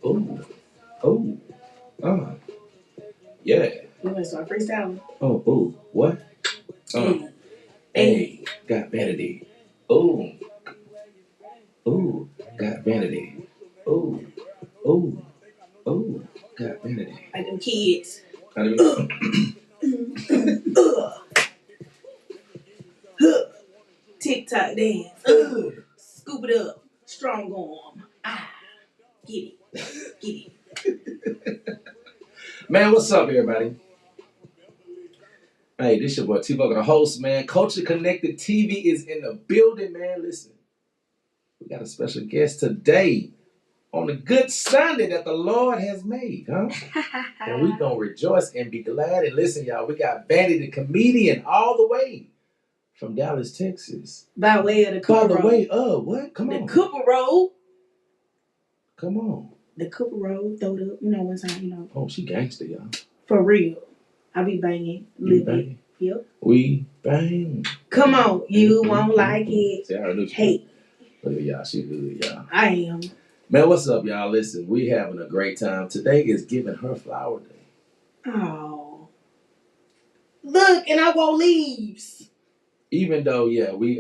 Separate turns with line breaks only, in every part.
Oh, oh, uh, yeah.
You want to start freestyling?
Oh, what? Hey, got vanity. Oh, got vanity. Oh, oh, got vanity.
Like them kids.
How do you?
TikTok dance. Scoop it up. Strong arm. Get it.
Man, what's up, everybody? Hey, this your boy T-Bug, the host, man. Culture Connected TV is in the building, man. Listen, we got a special guest today on the good Sunday that the Lord has made, huh? And we gonna rejoice and be glad. And listen, y'all, we got Vanity the Comedian all the way from Dallas, Texas.
By way of the Cooper Road.
By the way of what? Come on.
The Cooper Road.
Come on.
The Cooper Road, throw it up. You know, one time, you know.
Oh, she gangster, y'all.
For real. I be banging.
You banging?
Yep.
We bang.
Come on. You won't like it.
See, I already knew she
Hey.
Look at y'all. She good, y'all.
I am.
Man, what's up, y'all? Listen, we having a great time. Today is giving her flower day.
Oh. Look, and I want leaves.
Even though, yeah, we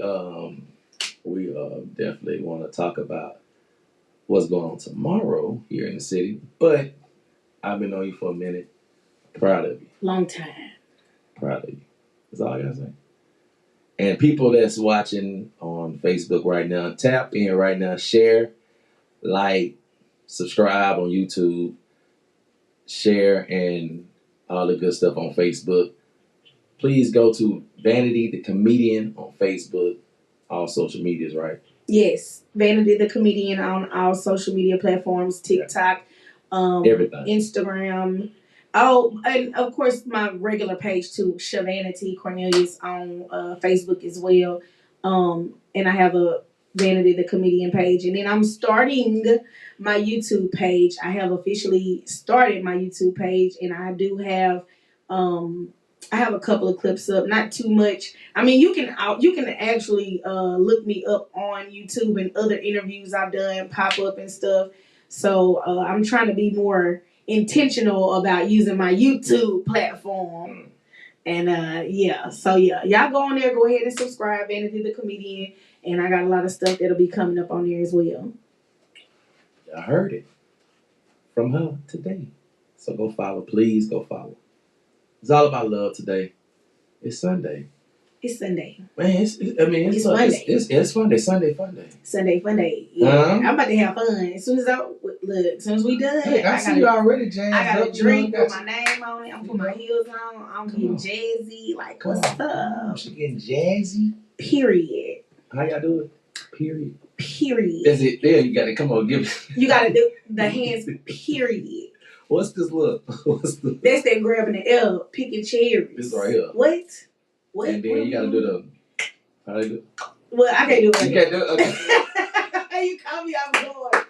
definitely want to talk about what's going on tomorrow here in the city. But I've been on you for a minute. Proud of you.
Long time.
Proud of you. That's all I gotta say. And people that's watching on Facebook right now, tap in right now, share, like, subscribe on YouTube, share, and all the good stuff on Facebook. Please go to Vanity the Comedian on Facebook, all social medias, right?
Yes, Vanity the Comedian on all social media platforms, TikTok,
everything,
Instagram. Oh, and of course my regular page too, Shavanity Cornelius on Facebook as well. And I have a Vanity the Comedian page, and then I'm starting my YouTube page. I have officially started my YouTube page, and I do have I have a couple of clips up, not too much. I mean, you can actually look me up on YouTube, and other interviews I've done pop up and stuff. So I'm trying to be more intentional about using my YouTube platform. And y'all go on there, go ahead and subscribe, Vanity the Comedian, and I got a lot of stuff that'll be coming up on there as well.
I heard it from her today. So go follow, please go follow. It's all about love today. It's Sunday.
It's Sunday.
Man, it's Monday. It's Sunday. Sunday fun day.
Sunday fun day. Yeah. I'm about to have fun. As soon as we done.
Hey, I see you already, James.
I got a drink with my name on it. I'm putting my heels on. I'm getting jazzy. Like, what's up?
She getting jazzy.
Period.
How y'all do it? Period.
That's
it. There, you got to come on. Give it.
You got to do the hands. Period.
What's this look?
That's that grabbing the L, picking cherries.
This right here.
What?
And then you gotta do the. How do you do?
Well, I can't do it.
You can't do it. Okay.
You caught me off guard.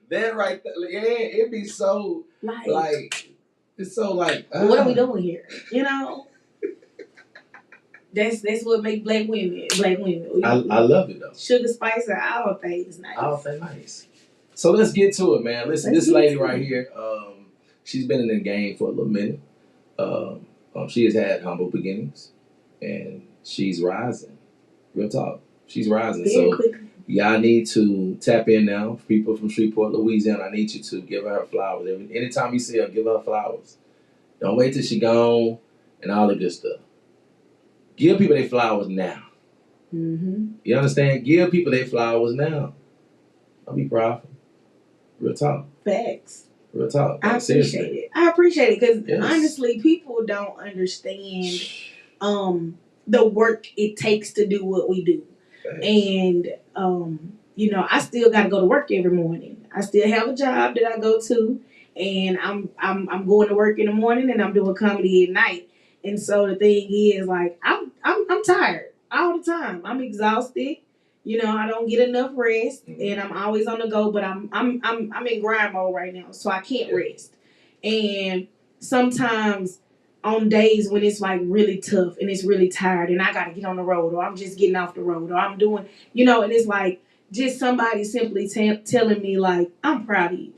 That right there, yeah, it be so like it's so like.
What are we doing here? You know. That's what make black women.
I love it though.
Sugar, spice, and all things nice.
All things nice. So let's get to it, man. Listen, this lady right here, she's been in the game for a little minute. She has had humble beginnings, and she's rising. Real talk, she's rising.
Very quickly.
Y'all need to tap in now. People from Shreveport, Louisiana, I need you to give her flowers. Anytime you see her, give her flowers. Don't wait till she gone and all the good stuff. Give people their flowers now.
Mm-hmm.
You understand? Give people their flowers now. I'll be proud. Real talk.
Facts.
Real talk.
I appreciate it. I appreciate it because honestly, people don't understand the work it takes to do what we do. Facts. And I still got to go to work every morning. I still have a job that I go to, and I'm going to work in the morning, and I'm doing comedy at night. And so the thing is, like, I'm tired all the time. I'm exhausted. I don't get enough rest, and I'm always on the go. But I'm in grind mode right now, so I can't rest. And sometimes on days when it's like really tough and it's really tired, and I gotta get on the road, or I'm just getting off the road, or I'm doing, and it's like just somebody simply telling me like, I'm proud of you.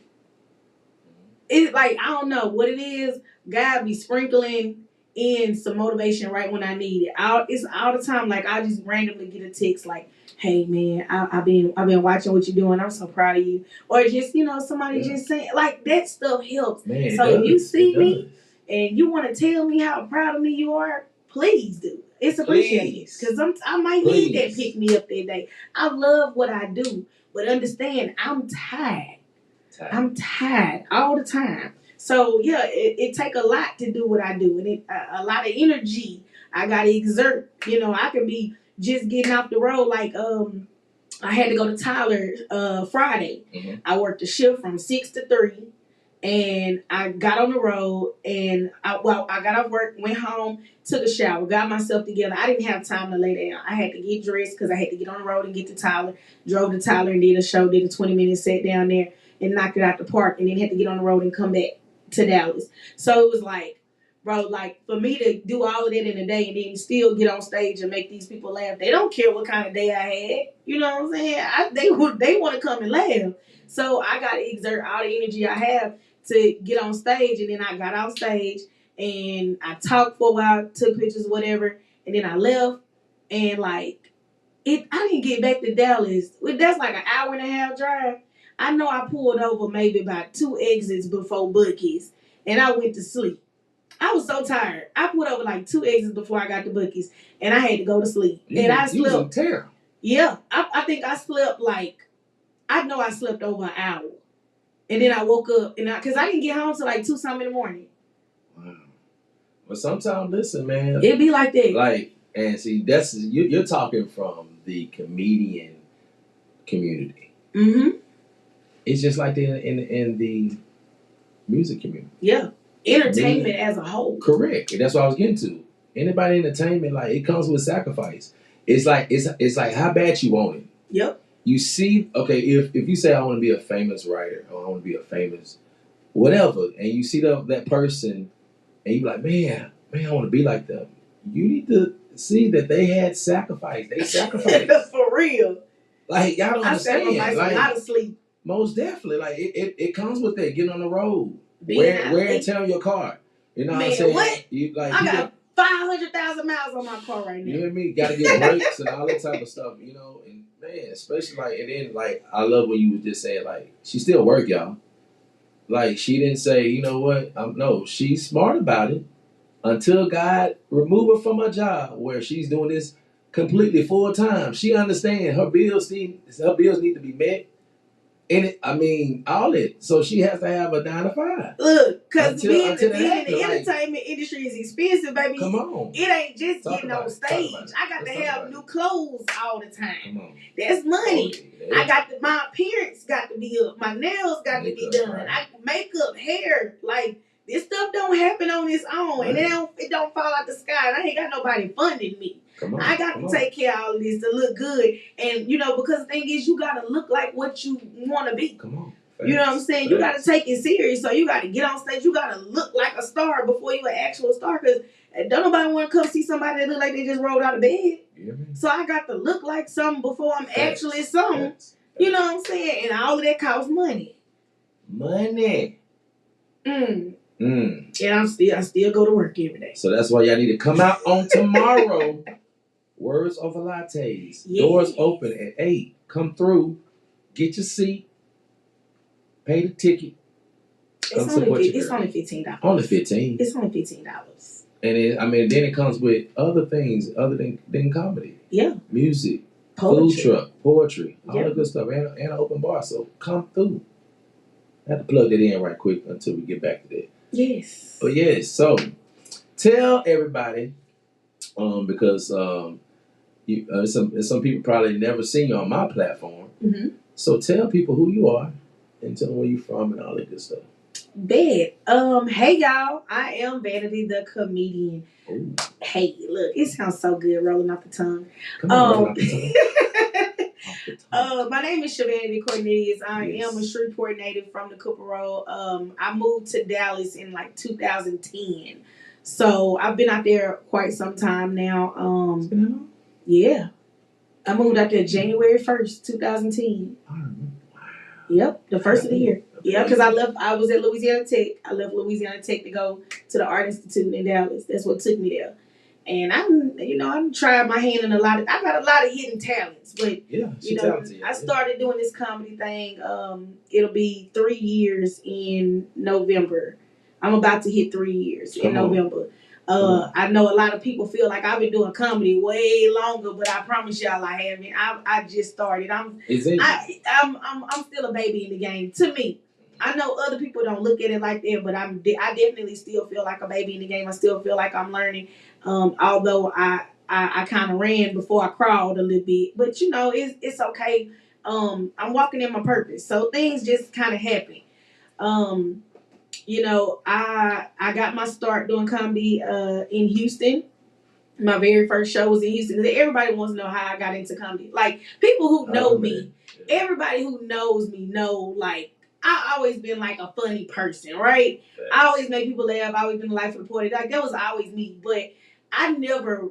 it's like, I don't know what it is. God be sprinkling in some motivation right when I need it. It's all the time. Like, I just randomly get a text like, "Hey man, I've been watching what you're doing. I'm so proud of you." Or just, somebody just saying, like, that stuff helps.
Man,
so if you see me
does.
and you want to tell me how proud of me you are, please do. It's appreciated because I might need that pick me up that day. I love what I do, but understand I'm tired. I'm tired all the time. So yeah, it take a lot to do what I do, and a lot of energy I gotta exert. I can be just getting off the road. Like I had to go to Tyler Friday.
Mm-hmm.
I worked a shift from 6 to 3. And I got on the road, and I got off work, went home, took a shower, got myself together. I didn't have time to lay down. I had to get dressed because I had to get on the road and get to Tyler. Drove to Tyler and did a show, did a 20-minute set down there and knocked it out the park, and then had to get on the road and come back to Dallas. So it was like, bro, like for me to do all of that in a day and then still get on stage and make these people laugh, they don't care what kind of day I had. You know what I'm saying? They want to come and laugh. So I got to exert all the energy I have to get on stage, and then I got off stage and I talked for a while, took pictures, whatever, and then I left. And like I didn't get back to Dallas. That's like an hour and a half drive. I know I pulled over maybe about 2 exits before Buc-ee's, and I went to sleep. I was so tired. I pulled over like 2 exits before I got to Buc-ee's, and I had to go to sleep. And I slept.
You was in terror.
Yeah, I think I slept I know I slept over an hour. And then I woke up, because I didn't get home till like 2 something in the morning.
Wow. But sometimes, listen, man.
It be like that.
Like, and see, you're talking from the comedian community.
Mm-hmm.
It's just like in the music community.
Yeah. Entertainment as a whole.
Correct. And that's what I was getting to. Anybody in entertainment, like, it comes with sacrifice. It's like how bad you want it.
Yep.
You see, okay, if you say I want to be a famous writer or I want to be a famous whatever, and you see that person and you like, man, I want to be like them. You need to see that they had sacrifice. They sacrificed.
For real.
Like, y'all don't understand.
I sacrificed a lot of sleep.
Most definitely. Like, it comes with that. Get on the road. Wear and tear your car. You know what I'm saying?
What? I got 500,000 miles on my car right now.
You hear me? Got to get brakes and all that type of stuff, and man, especially and then I love when you was just saying she still work, y'all. Like, she didn't say, you know what? No, she's smart about it until God remove her from her job where she's doing this completely full time. She understands her bills need to be met. And all it. So she has to have a 9 to 5.
Look, because being in the entertainment industry is expensive, baby.
Come on.
It ain't just getting on stage. I got to have new clothes all the time.
Come on.
That's money. My appearance got to be up. My nails got to be done. Right. Makeup, hair, this stuff don't happen on its own, right. And it don't fall out the sky. And I ain't got nobody funding me. I got to take care of all of this to look good. And, because the thing is, you got to look like what you want to be.
Come on.
Facts. You know what I'm saying? Facts. You got to take it serious. So you got to get on stage. You got to look like a star before you're an actual star. Because don't nobody want to come see somebody that look like they just rolled out of bed. Yeah, so I got to look like something before I'm actually something. You know what I'm saying? And all of that costs money.
Money.
And I still go to work every day.
So that's why y'all need to come out on tomorrow. Words over lattes. Yes. Doors open at 8. Come through. Get your seat. Pay the ticket.
It's only $15.
Only $15.
It's only $15.
And then it comes with other things other than comedy.
Yeah.
Music.
Poetry.
Food truck. Poetry. All the good stuff. And an open bar. So come through. I have to plug that in right quick until we get back to that.
Yes.
But yes, so tell everybody, because some people probably never seen you on my platform.
Mm-hmm.
So tell people who you are and tell them where you're from and all that good stuff.
Bad. Hey y'all, I am Vanity the Comedian.
Ooh.
Hey, look, it sounds so good rolling off the tongue.
Come on, rolling off the tongue.
My name is Vanity Cornelius. I am a Shreveport native from the Cooper Road. I moved to Dallas in 2010. So I've been out there quite some time now. Yeah. I moved out there January 1st, 2010.
Wow.
Yep, the first of the year. Yeah, because I was at Louisiana Tech. I left Louisiana Tech to go to the Art Institute in Dallas. That's what took me there. And I'm tried my hand in I got a lot of hidden talents, but
talented,
I started doing this comedy thing. It'll be 3 years in November. I'm about to hit 3 years in November. I know a lot of people feel like I've been doing comedy way longer, but I promise y'all I haven't. I just started. I'm still a baby in the game. To me, I know other people don't look at it like that, but I definitely still feel like a baby in the game. I still feel like I'm learning. Although I kind of ran before I crawled a little bit, but it's okay. I'm walking in my purpose, so things just kind of happen. I got my start doing comedy in Houston. My very first show was in Houston. Everybody wants to know how I got into comedy. Like, people who know me, everybody who knows me know, like, I always been like a funny person, right? Yes. I always make people laugh. I always been the life of the party. Like, that was always me. But I never,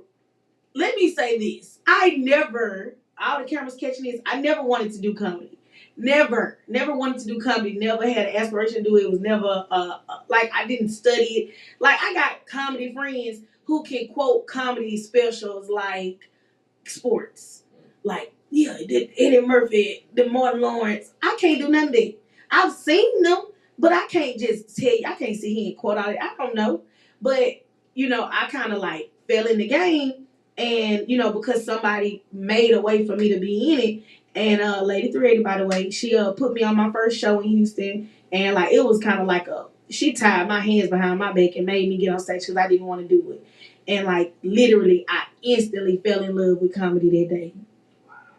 let me say this. All the cameras catching this, I never wanted to do comedy. Never wanted to do comedy. Never had an aspiration to do it. It was never, like, I didn't study it. Like, I got comedy friends who can quote comedy specials like sports. Like, yeah, Eddie Murphy, the Martin Lawrence. I can't do none of that. I've seen them, but I can't just tell you. I can't sit here and quote all it. I don't know. But, I kind of like fell in the game. And, because somebody made a way for me to be in it. And Lady 380, by the way, she put me on my first show in Houston. And, like, it was kind of like she tied my hands behind my back and made me get on stage because I didn't want to do it. And, like, literally, I instantly fell in love with comedy that day.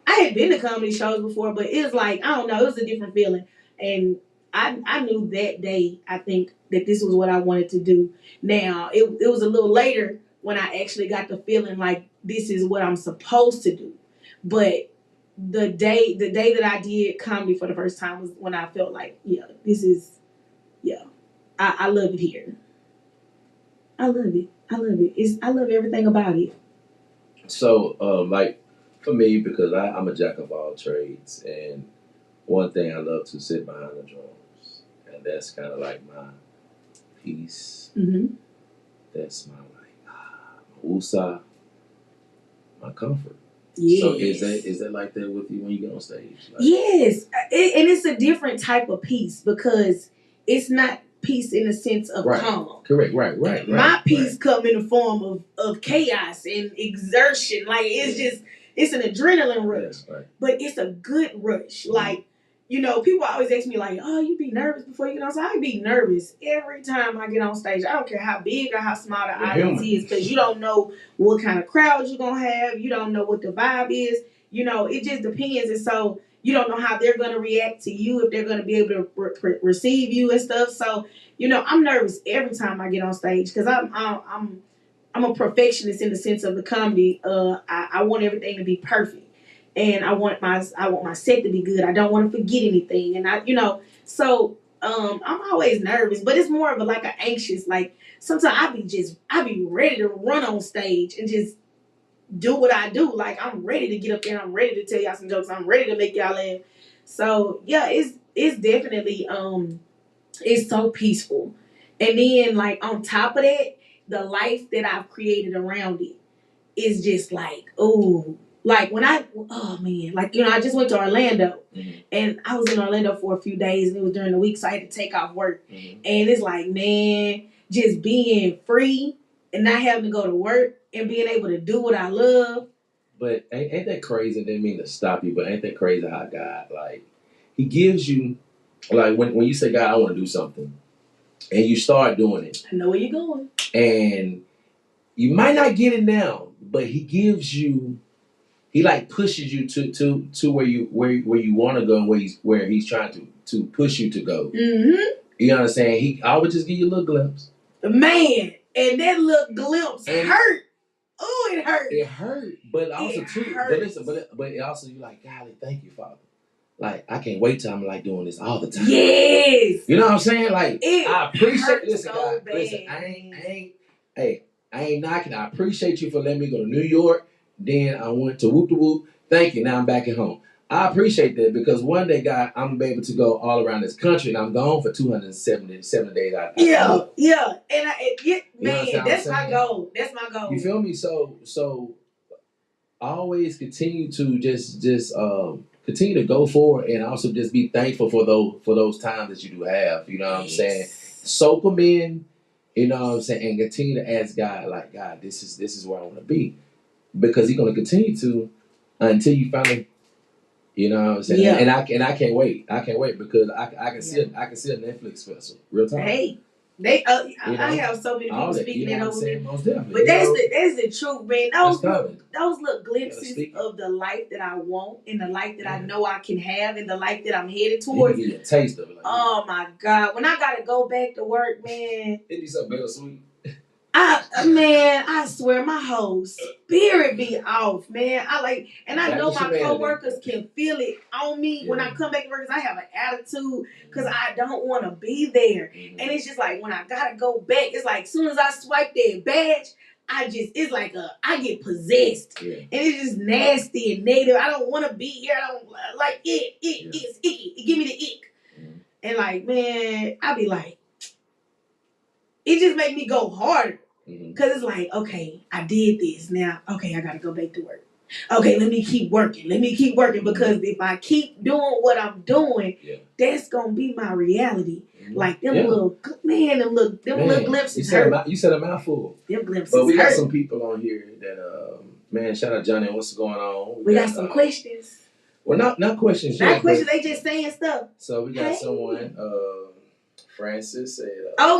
I had been to comedy shows before, but it was like, I don't know, it was a different feeling. And I knew that day, I think, that this was what I wanted to do. Now, it was a little later when I actually got the feeling like this is what I'm supposed to do. But the day that I did comedy for the first time was when I felt like, I love it here. I love it. I love everything about it.
So, like, for me, because I'm a jack of all trades, and one thing I love to sit behind the drums, and that's kind of like my peace.
Mm-hmm.
That's my woosah, my comfort.
Yes.
So is that like that with you when you get on stage? Like,
yes, and it's a different type of peace because it's not peace in the sense of calm.
Correct. Right.
My peace come in the form of chaos and exertion. Like, it's an adrenaline rush, but it's a good rush. Mm-hmm. Like, people always ask me like, "Oh, you be nervous before you get on stage?" I be nervous every time I get on stage. I don't care how big or how small the audience is, because you don't know what kind of crowd you're gonna have. You don't know what the vibe is. It just depends, and so you don't know how they're gonna react to you, if they're gonna be able to receive you and stuff. So, I'm nervous every time I get on stage because I'm a perfectionist in the sense of the comedy. I want everything to be perfect. And I want my set to be good. I don't want to forget anything. And so I'm always nervous, but it's more of like an anxious, like sometimes I be ready to run on stage and just do what I do. Like, I'm ready to get up there, I'm ready to tell y'all some jokes, I'm ready to make y'all laugh. So yeah, it's definitely it's so peaceful. And then, like, on top of that, the life that I've created around it is just like, oh, like I just went to Orlando. Mm-hmm. And I was in Orlando for a few days, and it was during the week, so I had to take off work. Mm-hmm. And it's like, man, just being free and not having to go to work and being able to do what I love.
But ain't that crazy? I didn't mean to stop you, but ain't that crazy how God, like, He gives you, like, when you say, God, I want to do something, and you start doing it.
I know where you're going.
And you might not get it now, but He gives you, He like pushes you to where you want to go, and where he's trying to push you to go.
Mm-hmm.
You know what I'm saying? He always just give you a little glimpse.
Man, and that little glimpse hurt. Oh, it hurt.
It hurt, but also too. But listen, but it also, you like, golly, thank you, Father. Like, I can't wait till I'm like doing this all the time.
Yes.
You know what I'm saying? Like, I appreciate.
Listen,
so God, listen, I ain't knocking. I appreciate you for letting me go to New York. Then I went to Whoop the Whoop. Thank you. Now I'm back at home. I appreciate that because one day, God, I'm gonna be able to go all around this country, and I'm gone for 277 days.
Yeah, and man, that's my
saying?
goal. That's my goal.
You feel me? So always continue to just continue to go forward, and also just be thankful for those times that you do have. You know what I'm saying? Soak them in. You know what I'm saying? And continue to ask God, like, God, this is where I want to be, because He's gonna continue to until you finally. You know what I'm saying?
Yeah.
And I can't wait. I can't wait because I can see a Netflix special. Real time.
Hey. I have so many people speaking that over me.
Most definitely.
But that's the truth, man. Those little glimpses
of
the life that I want and the life that I know I can have and the life that I'm headed towards.
You get a taste of it. Like,
oh my God. When I gotta go back to work, man.
It'd be so bittersweet.
I swear my whole spirit be off, man. I know my coworkers can feel it on me when I come back to work because I have an attitude because I don't want to be there. And it's just like when I gotta go back, it's like as soon as I swipe that badge, it's like I get possessed. And it's just nasty and negative. I don't want to be here. I don't like it. It's icky. It give me the ick. And like, man, I be like, it just make me go harder. Because it's like, okay, I did this. Now, okay, I got to go back to work. Okay, let me keep working. Because if I keep doing what I'm doing, that's going to be my reality. Like, them little glimpses hurt.
You said a mouthful.
Them glimpses
But we got
hurt.
some people on here that, man, shout out Johnny. What's going on?
We got some questions.
Well, not questions.
Not questions. They just saying stuff.
So we got someone, Francis said.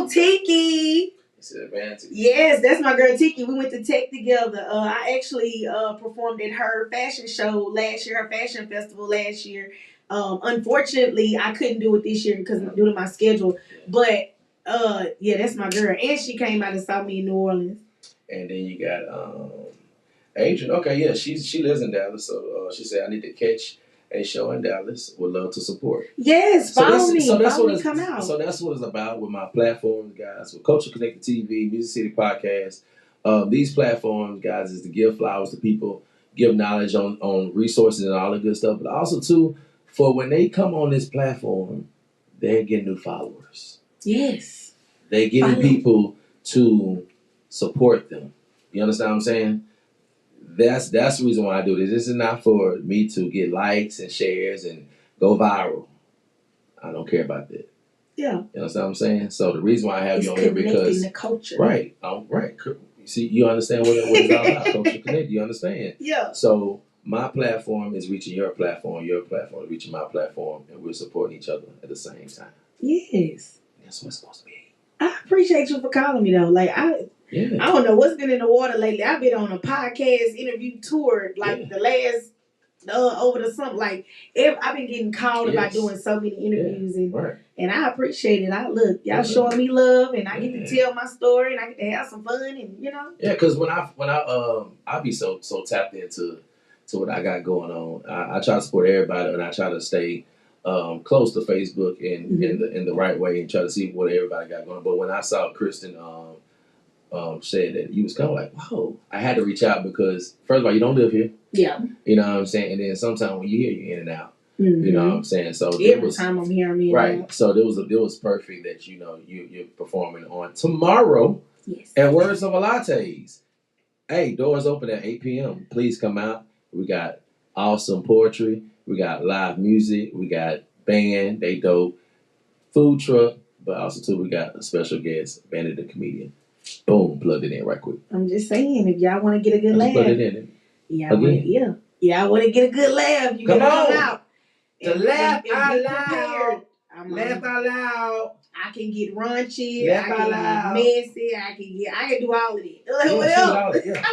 Tiki.
Said VANITY.
Yes, that's my girl Tiki. We went to tech together. I actually performed at her fashion show last year, her fashion festival last year. Unfortunately, I couldn't do it this year because due to my schedule. But that's my girl, and she came out and saw me in New Orleans.
And then you got Adrian. Okay, yeah, she lives in Dallas, so she said I need to catch a show in Dallas. Would love to support.
Yes, follow me. Come out.
So that's what it's about with my platforms, guys. With Culture Connected TV, Music City Podcast. These platforms, guys, is to give flowers to people, give knowledge on resources and all the good stuff. But also, too, for when they come on this platform, they're getting new followers.
Yes.
They're getting people to support them. You understand what I'm saying? That's the reason why I do this. This is not for me to get likes and shares and go viral. I don't care about that.
Yeah.
You understand what I'm saying? So the reason why I have you on here because
the culture.
Right. Right. See, you understand what it's all about. Culture Connect. You understand?
Yeah.
So my platform is reaching your platform is reaching my platform, and we're supporting each other at the same time.
Yes.
That's what it's supposed to be.
I appreciate you for calling me though. Like I don't know what's been in the water lately. I've been on a podcast interview tour the last over the summer. Like I've been getting called about doing so many interviews and I appreciate it. Y'all showing me love and I get to tell my story and I get to have some fun and
Yeah, because when I be so tapped into what I got going on. I try to support everybody and I try to stay close to Facebook and in the right way and try to see what everybody got going on. But when I saw Kristen said that, you was kind of like, whoa. I had to reach out because, first of all, you don't live here.
Yeah.
You know what I'm saying? And then sometimes when you're here, you're in and out. You know what I'm saying? So
every time I'm here, I'm in and out.
So it was perfect that, you're performing on tomorrow at Words of a Lattes. Hey, doors open at 8 p.m. Please come out. We got awesome poetry. We got live music. We got band. They dope. Food truck. But also, too, we got a special guest, VANITY the Comedian. Boom, plugged it in right quick.
I'm just saying, if y'all want to get a good laugh.
Plug it in.
Y'all want to get a good laugh. You gotta come out.
To laugh out loud. Laugh out loud.
I can get raunchy. I can get messy. I can do all of it.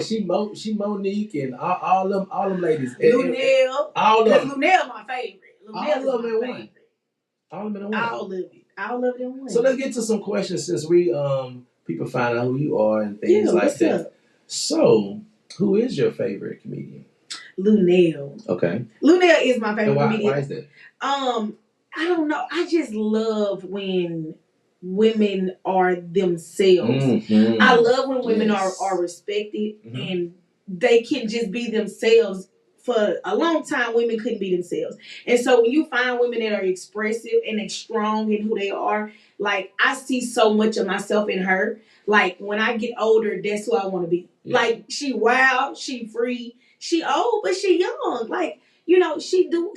She Monique and all them ladies.
Lunel.
All of them.
Lunel my favorite.
All of them in one. All of them in one.
All of them in one.
So let's get to some questions since we people find out who you are and things like that. Up? So, who is your favorite comedian?
Lunel.
Okay.
Lunel is my favorite comedian.
Why is that?
I don't know. I just love when women are themselves. Mm-hmm. I love when women are respected and they can just be themselves for a long time, women couldn't be themselves. And so when you find women that are expressive and they strong in who they are, like I see so much of myself in her. Like when I get older, that's who I want to be. Yeah. Like she wild, she free, she old, but she young. Like, you know, she do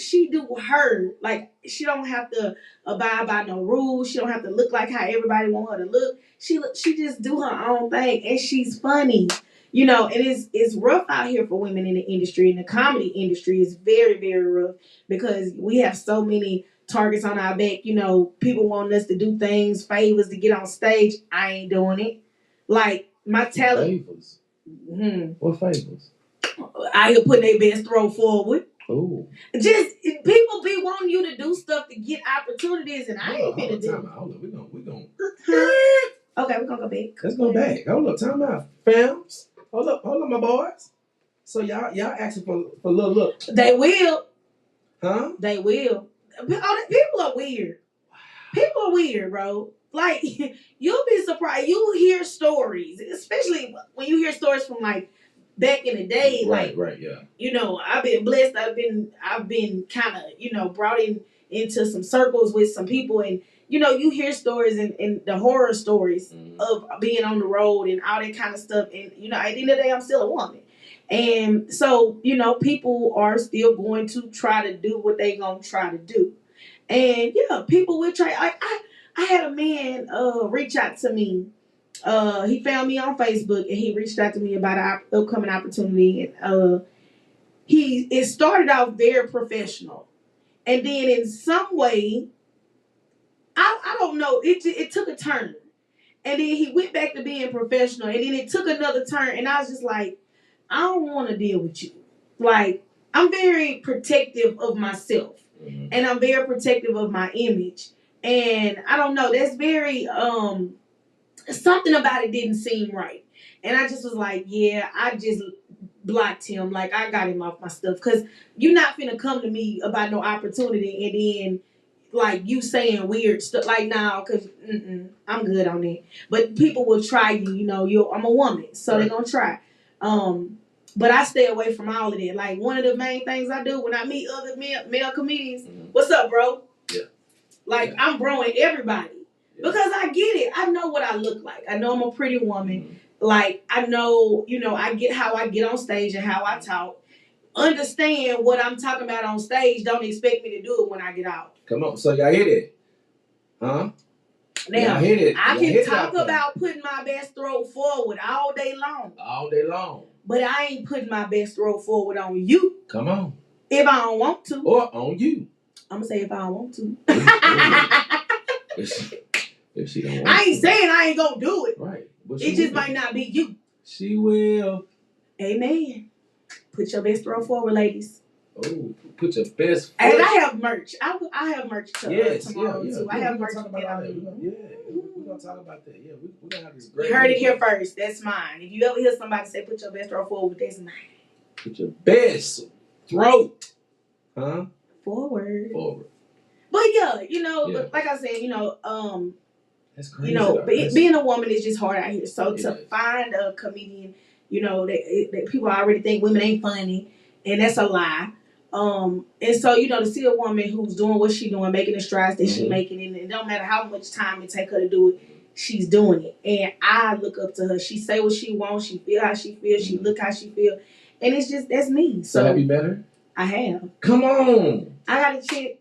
her. Like she don't have to abide by no rules. She don't have to look like how everybody want her to look. She just do her own thing, and she's funny. You know, and it's rough out here for women in the industry. In the comedy industry, is very, very rough because we have so many targets on our back. You know, people want us to do things, favors to get on stage. I ain't doing it. Like my talent.
Favors. What favors?
I ain't putting their best throw forward.
Ooh.
Just people be wanting you to do stuff to get opportunities, and I ain't finna do it.
Hold up, we gonna.
Okay, we're gonna go back.
Let's go back. Hold up, time out, fams. Hold up, my boys. So y'all asking for a little look.
They will.
Huh?
They will. People are weird. People are weird, bro. Like you'll be surprised. You hear stories, especially when you hear stories from like back in the day.
Right,
like,
yeah.
You know, I've been blessed. I've been kind of, you know, brought into some circles with some people, and you know, you hear stories and the horror stories of being on the road and all that kind of stuff. And you know, at the end of the day, I'm still a woman. And so, you know, people are still going to try to do what they gonna try to do. And yeah, people will try. I had a man reach out to me. He found me on Facebook and he reached out to me about an upcoming opportunity. And it started out very professional, and then in some way, I don't know, it took a turn, and then he went back to being professional, and then it took another turn, and I was just like, I don't want to deal with you. Like, I'm very protective of myself, and I'm very protective of my image, and I don't know, that's very something about it didn't seem right, and I just was like, yeah, I just blocked him. Like, I got him off my stuff, because you're not finna come to me about no opportunity and then like you saying weird stuff. Like, nah, because I'm good on it. But people will try you. You know, I'm a woman, so they're gonna try. But I stay away from all of that. Like, one of the main things I do when I meet other male comedians, what's up, bro? Yeah. Like, I'm broing everybody because I get it. I know what I look like. I know I'm a pretty woman. Like, I know, you know, I get how I get on stage and how I talk. Understand what I'm talking about on stage. Don't expect me to do it when I get out.
Come on. So y'all hit it. Huh?
Now,
hit it.
I can talk about putting my best throw forward all day long.
All day long.
But I ain't putting my best throw forward on you.
Come on.
If I don't want to.
Or on you.
I'm going to say if I don't want to.
If she don't want
I ain't saying I ain't going to do it.
Right.
It just might not be you.
She will.
Amen. Put your best throw forward, ladies.
Oh, put your best foot.
And I have merch. I have merch tomorrow too. I have merch.
We're going to talk about that. Yeah, we're going to have this great.
You heard it here first. That's mine. If you ever hear somebody say put your best throw forward, that's mine.
Put your best throat. Huh?
Forward.
But
yeah, you know, like I said, you know,
that's crazy.
You know, being a woman is just hard out here. So to find a comedian, you know, that people already think women ain't funny, and that's a lie. And so, you know, to see a woman who's doing what she's doing, making the strides that she's making, and it don't matter how much time it take her to do it, she's doing it. And I look up to her. She say what she wants. She feel how she feels. She look how she feel. And it's just, that's me.
So have you met her?
I have.
Come on.
I got a chick.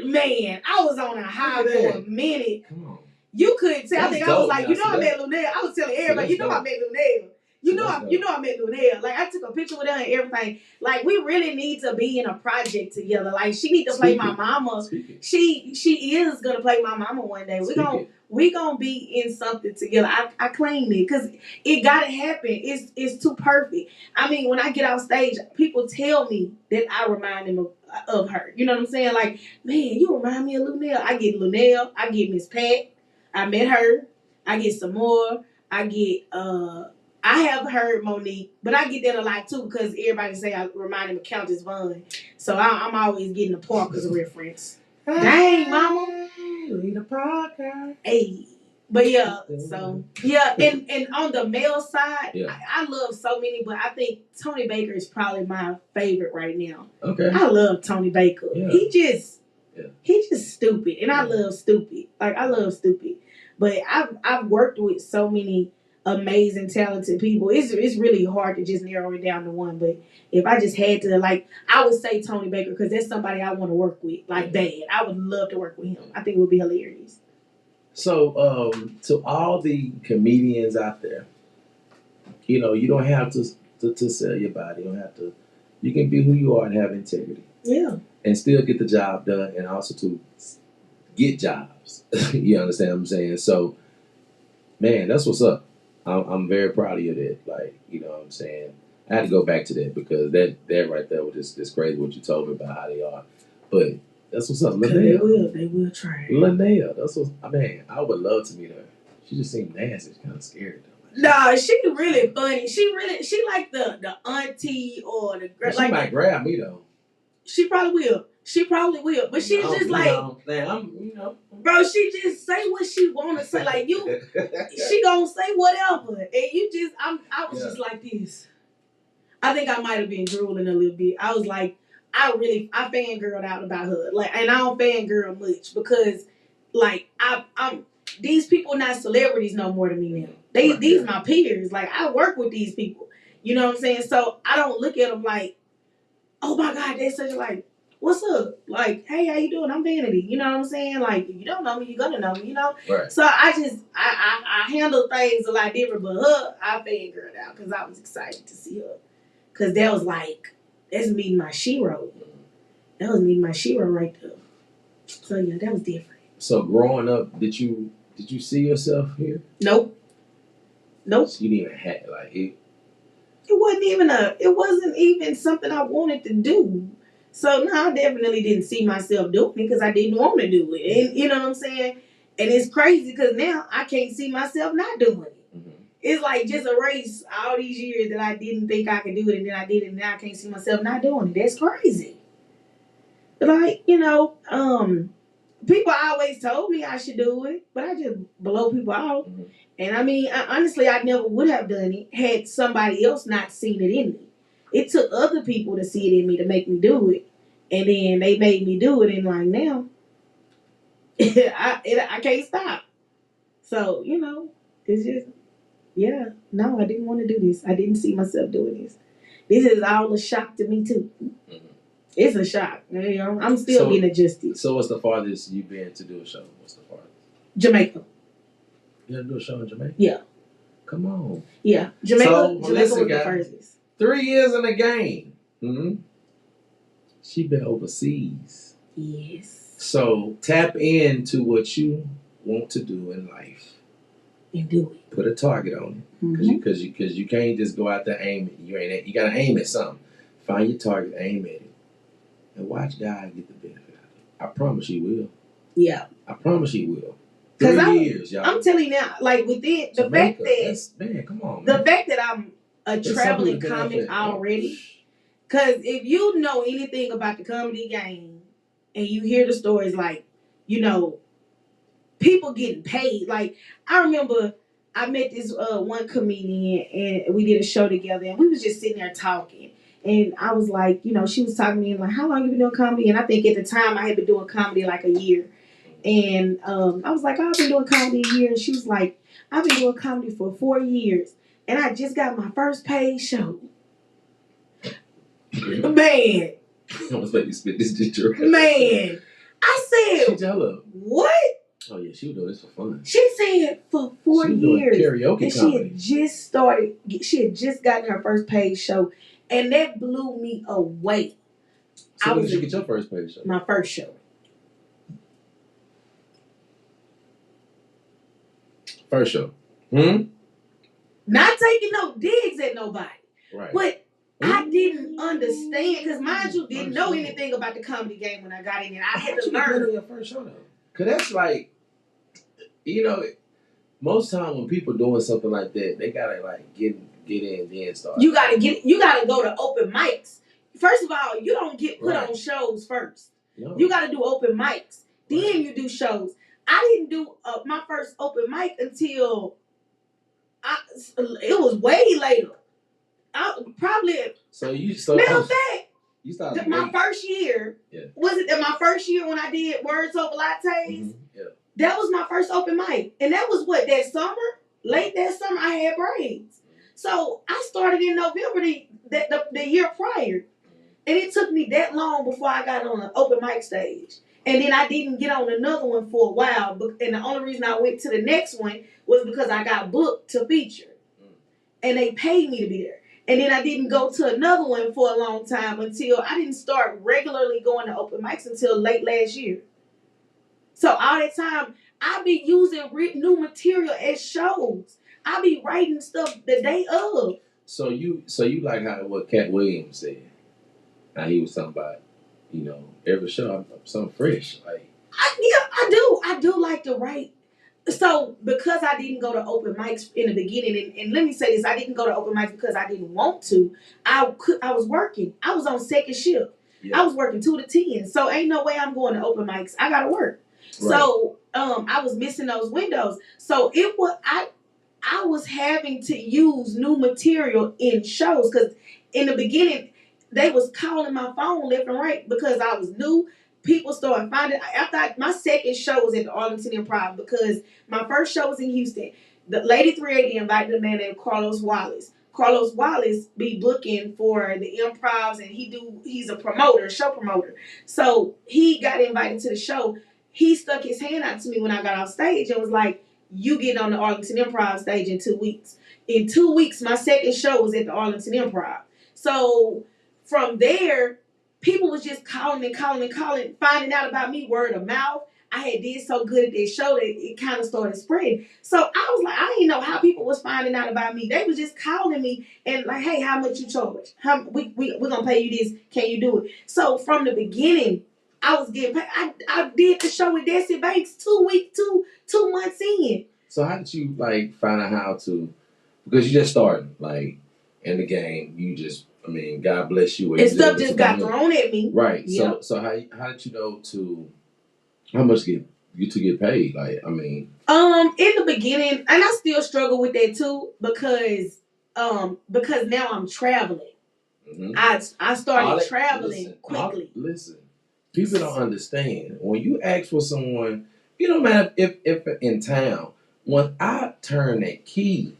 Man, I was on a high for a minute.
Come on.
You couldn't tell. I think I was like, you know, I met
Lunel.
I was telling everybody, you know, I met Lunel. You know, I met Lunel. Like, I took a picture with her and everything. Like, we really need to be in a project together. Like, she need to play my mama. She is gonna play my mama one day. We gonna be in something together. I claim it because it gotta happen. It's too perfect. I mean, when I get off stage, people tell me that I remind them of her. You know what I'm saying? Like, man, you remind me of Lunel. I get Lunel. I get Miss Pat. I met her. I get some more. I have heard Monique, but I get that a lot too because everybody say I remind them of Countess Vaughn. So I'm always getting the Parker's reference. Dang, mama.
Read a podcast.
Hey. But yeah, so yeah, and on the male side,
yeah.
I love so many, but I think Tony Baker is probably my favorite right now.
Okay.
I love Tony Baker.
Yeah.
He's just stupid, and I love stupid. Like I love stupid. But I've worked with so many amazing, talented people. It's really hard to just narrow it down to one. But if I just had to, like, I would say Tony Baker because that's somebody I want to work with, like bad. I would love to work with him. I think it would be hilarious.
So, to all the comedians out there, you know, you don't have to sell your body. You don't have to. You can be who you are and have integrity.
Yeah.
And still get the job done, and also to get jobs. You understand what I'm saying? So, man, that's what's up. I'm very proud of you. That, like, you know what I'm saying. I had to go back to that because that right there was just crazy what you told me about how they are. But that's what's up.
Linnea. They will try.
Linnea, that's what I mean. I would love to meet her. She just seemed nasty. She's kind of scary though.
Nah, she really funny. She like the auntie or the
girl. She might grab me though.
She probably will. But she's just like, bro. She just say what she want to say. Like you, she gonna say whatever, and you just, I was just like this. I think I might have been drooling a little bit. I was like, I fangirled out about her. Like, and I don't fangirl much because, like, I'm these people not celebrities no more to me now. These my peers. Like, I work with these people. You know what I'm saying? So I don't look at them like, oh my God, they're such like, what's up? Like, hey, how you doing? I'm Vanity. You know what I'm saying? Like, if you don't know me, you're gonna know me, you know?
Right.
So I handle things a lot different, but her, I fangirled out because I was excited to see her. Because that was like, that's meeting my shero. That was meeting my shero right there. So yeah, that was different.
So growing up, did you see yourself here?
Nope.
So you didn't even have like it.
It wasn't even something I wanted to do. So no, I definitely didn't see myself doing it because I didn't want to do it. And you know what I'm saying? And it's crazy because now I can't see myself not doing it. Mm-hmm. It's like just a race all these years that I didn't think I could do it, and then I did it, and now I can't see myself not doing it. That's crazy. Like, you know, people always told me I should do it, but I just blow people out. Mm-hmm. And I mean, honestly, I never would have done it had somebody else not seen it in me. It took other people to see it in me to make me do it. And then they made me do it, and like now, I can't stop. So, you know, it's just, yeah, no, I didn't want to do this. I didn't see myself doing this. This is all a shock to me, too. Mm-hmm. It's a shock. You know, I'm still getting adjusted.
So what's the farthest you've been to do a show? What's the farthest?
Jamaica.
You had to do a show in Jamaica?
Yeah.
Come on.
Yeah. Jamaica was the furthest.
3 years in the game. Mm-hmm. She been overseas.
Yes.
So tap into what you want to do in life.
And do it.
Put a target on it. Because you can't just go out there aim it. You got to aim at something. Find your target, aim at it. And watch God get the benefit out of it. I promise you will.
Yeah.
I promise you will. 3 years, y'all.
I'm telling you now, like within the fact that
man, come on, man.
The fact that I'm a traveling comic already, because if you know anything about the comedy game and you hear the stories, like, you know, people getting paid. Like, I remember I met this one comedian and we did a show together and we was just sitting there talking. And I was like, you know, she was talking to me like, how long you been doing comedy? And I think at the time I had been doing comedy like a year. And I was like, oh, I've been doing comedy a year. And she was like, I've been doing comedy for 4 years. And I just got my first paid show. Man.
I was like, you spit this ginger.
Man. I said,
she tell her.
What?
Oh, yeah, she was doing this for fun.
She said for 4 years.
Karaoke
and
comedy.
She had just gotten her first paid show. And that blew me away.
So when did you get your first paid show?
My first show.
First show.
Not taking no digs at nobody.
Right.
But I didn't understand, because mind you, didn't know anything about the comedy game when I got in there. I had to learn.
On your first show, though. Because that's like, you know, most time when people doing something like that, they gotta like get in then start.
You gotta go to open mics. First of all, you don't get put on shows first. No. You gotta do open mics. Then you do shows. I didn't do my first open mic until it was way later. Probably.
So you started.
Matter of fact,
you started
my first year. Yeah. Was it my first year when I did Words Over Lattes? Mm-hmm. Yeah. That was my first open mic, and that was what, that summer. Late that summer, I had braids. So I started in November the year prior. And it took me that long before I got on an open mic stage. And then I didn't get on another one for a while. And the only reason I went to the next one was because I got booked to feature. And they paid me to be there. And then I didn't go to another one for a long time until I didn't start regularly going to open mics until late last year. So all that time, I be using new material at shows. I be writing stuff the day of. So you
like what Cat Williams said. Now he was talking about, every show I'm something fresh. Like
I do like to write. So because I didn't go to open mics in the beginning, and let me say this, I didn't go to open mics because I didn't want to. I was working. I was on second shift. Yeah. I was working 2 to 10. So ain't no way I'm going to open mics. I gotta work. Right. So I was missing those windows. So it was I was having to use new material in shows because in the beginning they was calling my phone left and right because I was new. People started finding after my second show was at the Arlington Improv because my first show was in Houston. The Lady 380 invited a man named Carlos Wallace. Carlos Wallace be booking for the improvs and he's a promoter, show promoter. So he got invited to the show. He stuck his hand out to me when I got off stage and was like, "You get on the Arlington Improv stage in 2 weeks." In 2 weeks, my second show was at the Arlington Improv. So from there, people was just calling, finding out about me word of mouth. I had did so good at that show that it kind of started spreading. So I was like, I didn't know how people was finding out about me. They was just calling me and like, "Hey, how much you charge? We're gonna pay you this. Can you do it?" So from the beginning, I was getting paid. I did the show with Desi Banks 2 months in.
So how did you find out how to? Because you just started in the game. You just, God bless you.
And stuff just got thrown at me.
Right. Yep. So how did you know to how much to get paid?
In the beginning, and I still struggle with that too because now I'm traveling. Mm-hmm. I started traveling quickly.
Listen, people don't understand when you ask for someone. It don't matter if in town. When I turn that key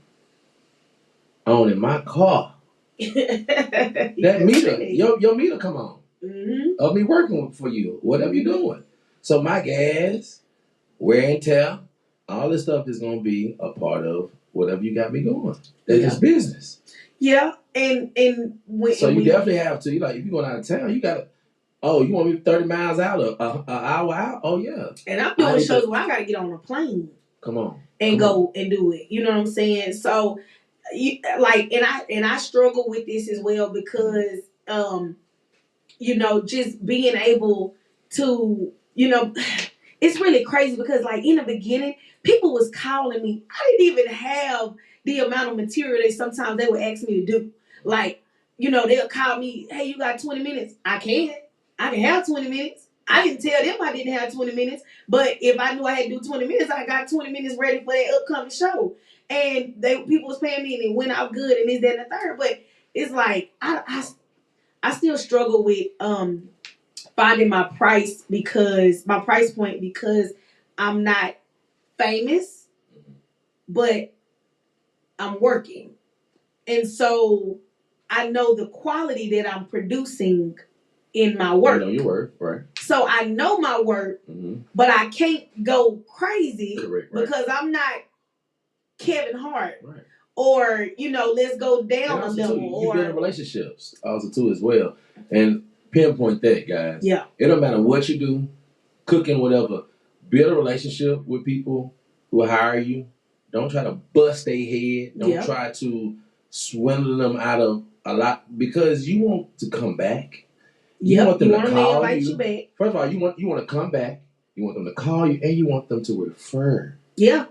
on in my car, that meter, your meter come on. Mm-hmm. Of me working for you, whatever you're doing. So my gas, wear and tear, all this stuff is gonna be a part of whatever you got me going. That's just business.
Yeah, and
so you definitely have to. If you're going out of town, you gotta. Oh, you want me 30 miles out, an hour out? Oh yeah.
And I'm doing shows where I gotta get on a plane.
Come on.
And go and do it. You know what I'm saying? So, I struggle with this as well because, just being able to, it's really crazy because in the beginning, people was calling me. I didn't even have the amount of material that sometimes they would ask me to do. They'll call me, "Hey, you got 20 minutes? I can have 20 minutes. I didn't tell them I didn't have 20 minutes, but if I knew I had to do 20 minutes, I got 20 minutes ready for that upcoming show. And people was paying me and it went out good and this, that, and the third. But it's I still struggle with finding my price point because I'm not famous, but I'm working. And so I know the quality that I'm producing in my work.
You know your work, right?
So I know my work, mm-hmm. but I can't go crazy. Correct, right. Because I'm not Kevin Hart. Right. Or, let's go down a level.
You build relationships also too as well. And pinpoint that, guys.
Yeah.
It don't matter what you do, cooking, whatever. Build a relationship with people who hire you. Don't try to bust their head. Don't try to swindle them out of a lot because you want to come back. You want them to call you back. First of all, you want to come back. You want them to call you, and you want them to refer.
Yeah.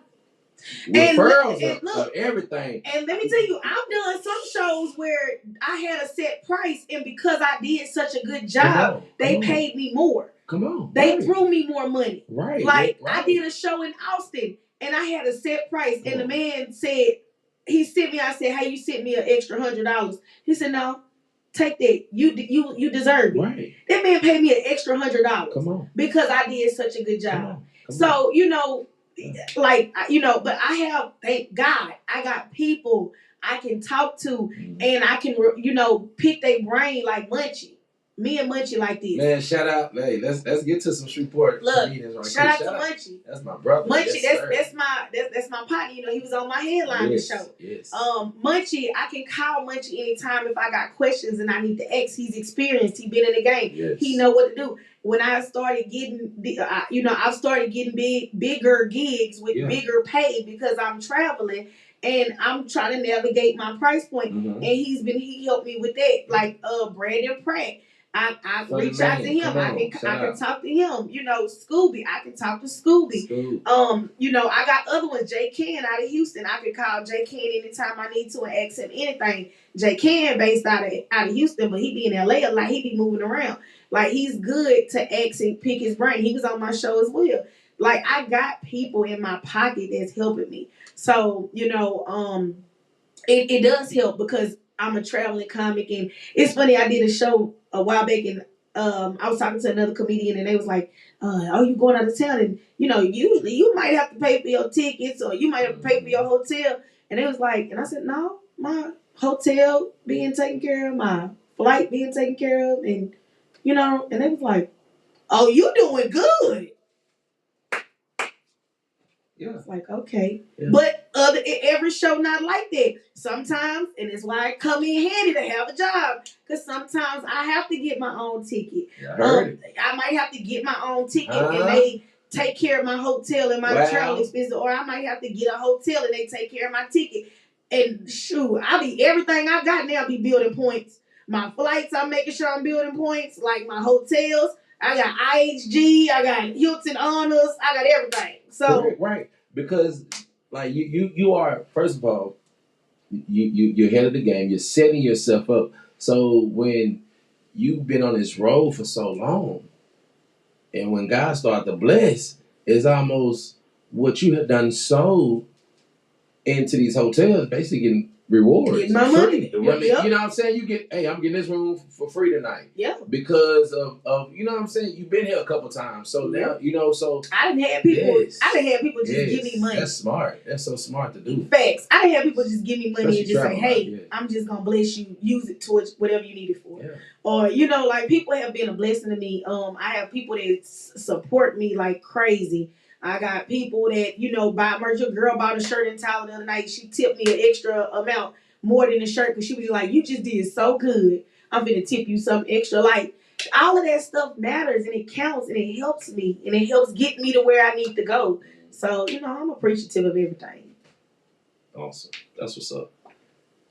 Referrals of everything.
And let me tell you, I've done some shows where I had a set price, and because I did such a good job, they paid me more.
Come on.
They threw me more money.
Right.
Like, I did a show in Austin, and I had a set price, and the man said, he sent me, I said, hey, you sent me an extra $100. He said, no, take that. You deserve it. Right. That man paid me an extra $100. Come on. Because I did such a good job. So, you know, like, you know, but I have, thank God, I got people I can talk to, and I can, you know, pick their brain like Munchie. Me and Munchie like this. Man, shout out. Hey, let's get to some Shreveport comedians right shout out to Munchie. That's my brother. Munchie, yes, that's my partner. You know, he was on my headline show. Yes. Munchie, I can call Munchie anytime if I got questions and I need to ask. He's experienced. He been in the game. Yes. He know what to do. When I started getting, you know, I've started getting bigger gigs with bigger pay because I'm traveling. And I'm trying to navigate my price point. And he helped me with that. Like Brandon Pratt. I reach out to him. I can talk to him. You know, Scooby. I can talk to Scooby. You know, I got other ones. Jay Ken out of Houston. I can call Jay Ken anytime I need to and ask him anything. Jay Ken based out of Houston, but he be in LA a lot. He be moving around. Like, he's good to ask and pick his brain. He was on my show as well. Like, I got people in my pocket that's helping me. So, you know, it does help because I'm a traveling comic, and it's funny. I did a show a while back, and I was talking to another comedian, and they was like, "Oh, you going out of town, and you know, usually you might have to pay for your tickets, or you might have to pay for your hotel." And they was like, and I said, "No, my hotel being taken care of, my flight being taken care of, and you know." And they was like, "Oh, you doing good." Yeah. It's like, okay. Yeah. But every show not like that. Sometimes, and it's why it come in handy to have a job. Because sometimes I have to get my own ticket. Yeah, I might have to get my own ticket and they take care of my hotel and my travel expenses. Or I might have to get a hotel and they take care of my ticket. And shoot, everything I got now be building points. My flights, I'm making sure I'm building points. Like my hotels. I got IHG, I got Hilton Honors, I got everything. So right, because like you are, first of all, you're ahead of the game. You're setting yourself up. So when you've been on this road for so long, and when God started to bless, it's almost what you have done so into these hotels, basically getting rewards. Getting my money. You know what I'm saying? You get, hey, I'm getting this room for free tonight. Yeah. Because of you know what I'm saying? You've been here a couple times. So now, you know, so I didn't have people just give me money. That's smart. That's so smart to do. Facts. I didn't have people just give me money and just say, hey, I'm just gonna bless you, use it towards whatever you need it for. Yeah. Or, you know, like people have been a blessing to me. I have people that support me like crazy. I got people that, you know, buy merch. A girl bought a shirt in Tyler the other night. She tipped me an extra amount more than the shirt because she was like, you just did so good. I'm going to tip you something extra. Like, all of that stuff matters and it counts and it helps me and it helps get me to where I need to go. So, you know, I'm appreciative of everything. Awesome. That's what's up.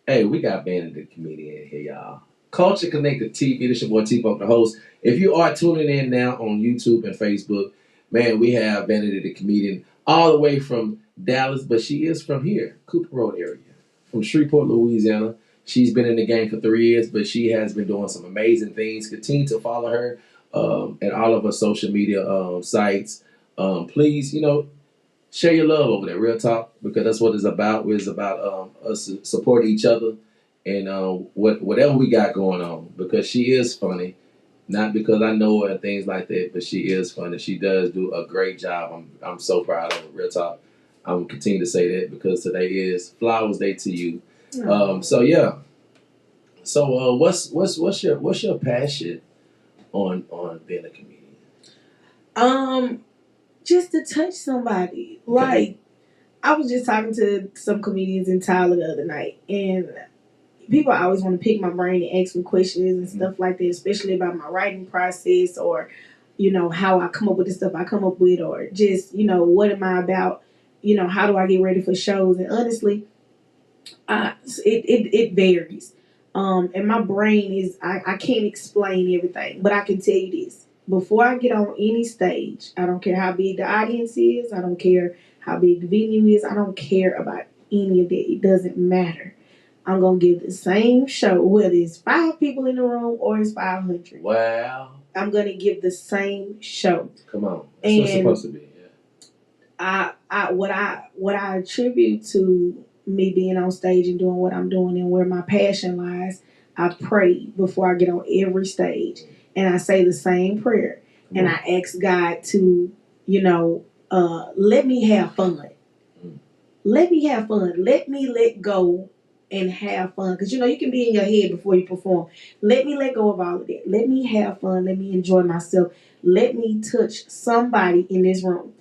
Hey, we got Vanity the Comedian here, y'all. Culture Connected TV. This your boy T-Pop, the host. If you are tuning in now on YouTube and Facebook, man, we have Vanity the Comedian all the way from Dallas, but she is from here, Cooper Road area, from Shreveport, Louisiana. She's been in the game for 3 years, but she has been doing some amazing things. Continue to follow her at all of her social media sites. Please, you know, share your love over there, real talk, because that's what it's about. It's about us supporting each other and whatever we got going on, because she is funny. Not because I know her and things like that, but she is funny. She does do a great job. I'm so proud of her, real talk. I'm gonna continue to say that because today is Flowers Day to you. So yeah. So what's your passion on being a comedian? Just to touch somebody. Okay. Like, I was just talking to some comedians in Tyler the other night, and people always want to pick my brain and ask me questions and stuff like that, especially about my writing process or, you know, how I come up with the stuff I come up with, or just, you know, what am I about? You know, how do I get ready for shows? And honestly, it varies. And my brain is, I can't explain everything, but I can tell you this. Before I get on any stage, I don't care how big the audience is. I don't care how big the venue is. I don't care about any of that. It doesn't matter. I'm going to give the same show, whether it's 5 people in the room or it's 500. Wow. I'm gonna give the same show.
Come on, that's what it's supposed to be.
What I attribute to me being on stage and doing what I'm doing and where my passion lies, I pray before I get on every stage, and I say the same prayer, and I ask God to, let me have fun. Let me have fun. Let me let go and have fun. Because, you can be in your head before you perform. Let me let go of all of that. Let me have fun. Let me enjoy myself. Let me touch somebody in this room.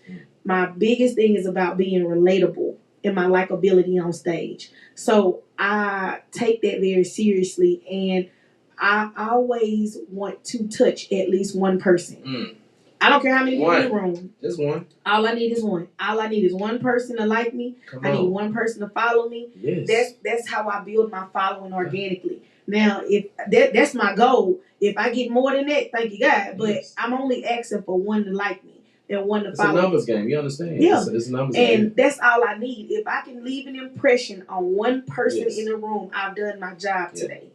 My biggest thing is about being relatable and my likability on stage. So I take that very seriously. And I always want to touch at least one person. I don't care how many people in the room.
Just one.
All I need is one. All I need is one person to like me. I need one person to follow me.
Yes.
That's how I build my following organically. Now, if that's my goal. If I get more than that, thank you God. But I'm only asking for one to like me and one to follow me.
It's a numbers game. You understand?
Yeah.
It's a numbers game.
And that's all I need. If I can leave an impression on one person in the room, I've done my job today.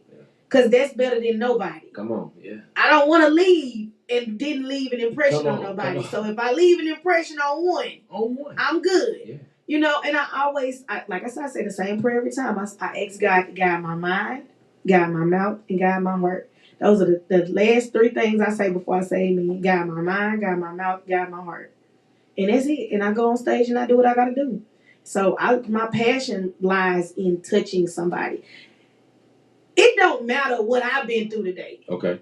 Because that's better than nobody.
Come on, yeah.
I don't want to leave and didn't leave an impression on nobody. So if I leave an impression on one, I'm good. Yeah. And I always, like I said, I say the same prayer every time. I ask God to guide my mind, guide my mouth, and guide my heart. Those are the last three things I say before I say amen. Guide my mind, guide my mouth, guide my heart. And that's it. And I go on stage and I do what I got to do. So my passion lies in touching somebody. It don't matter what I've been through today.
Okay.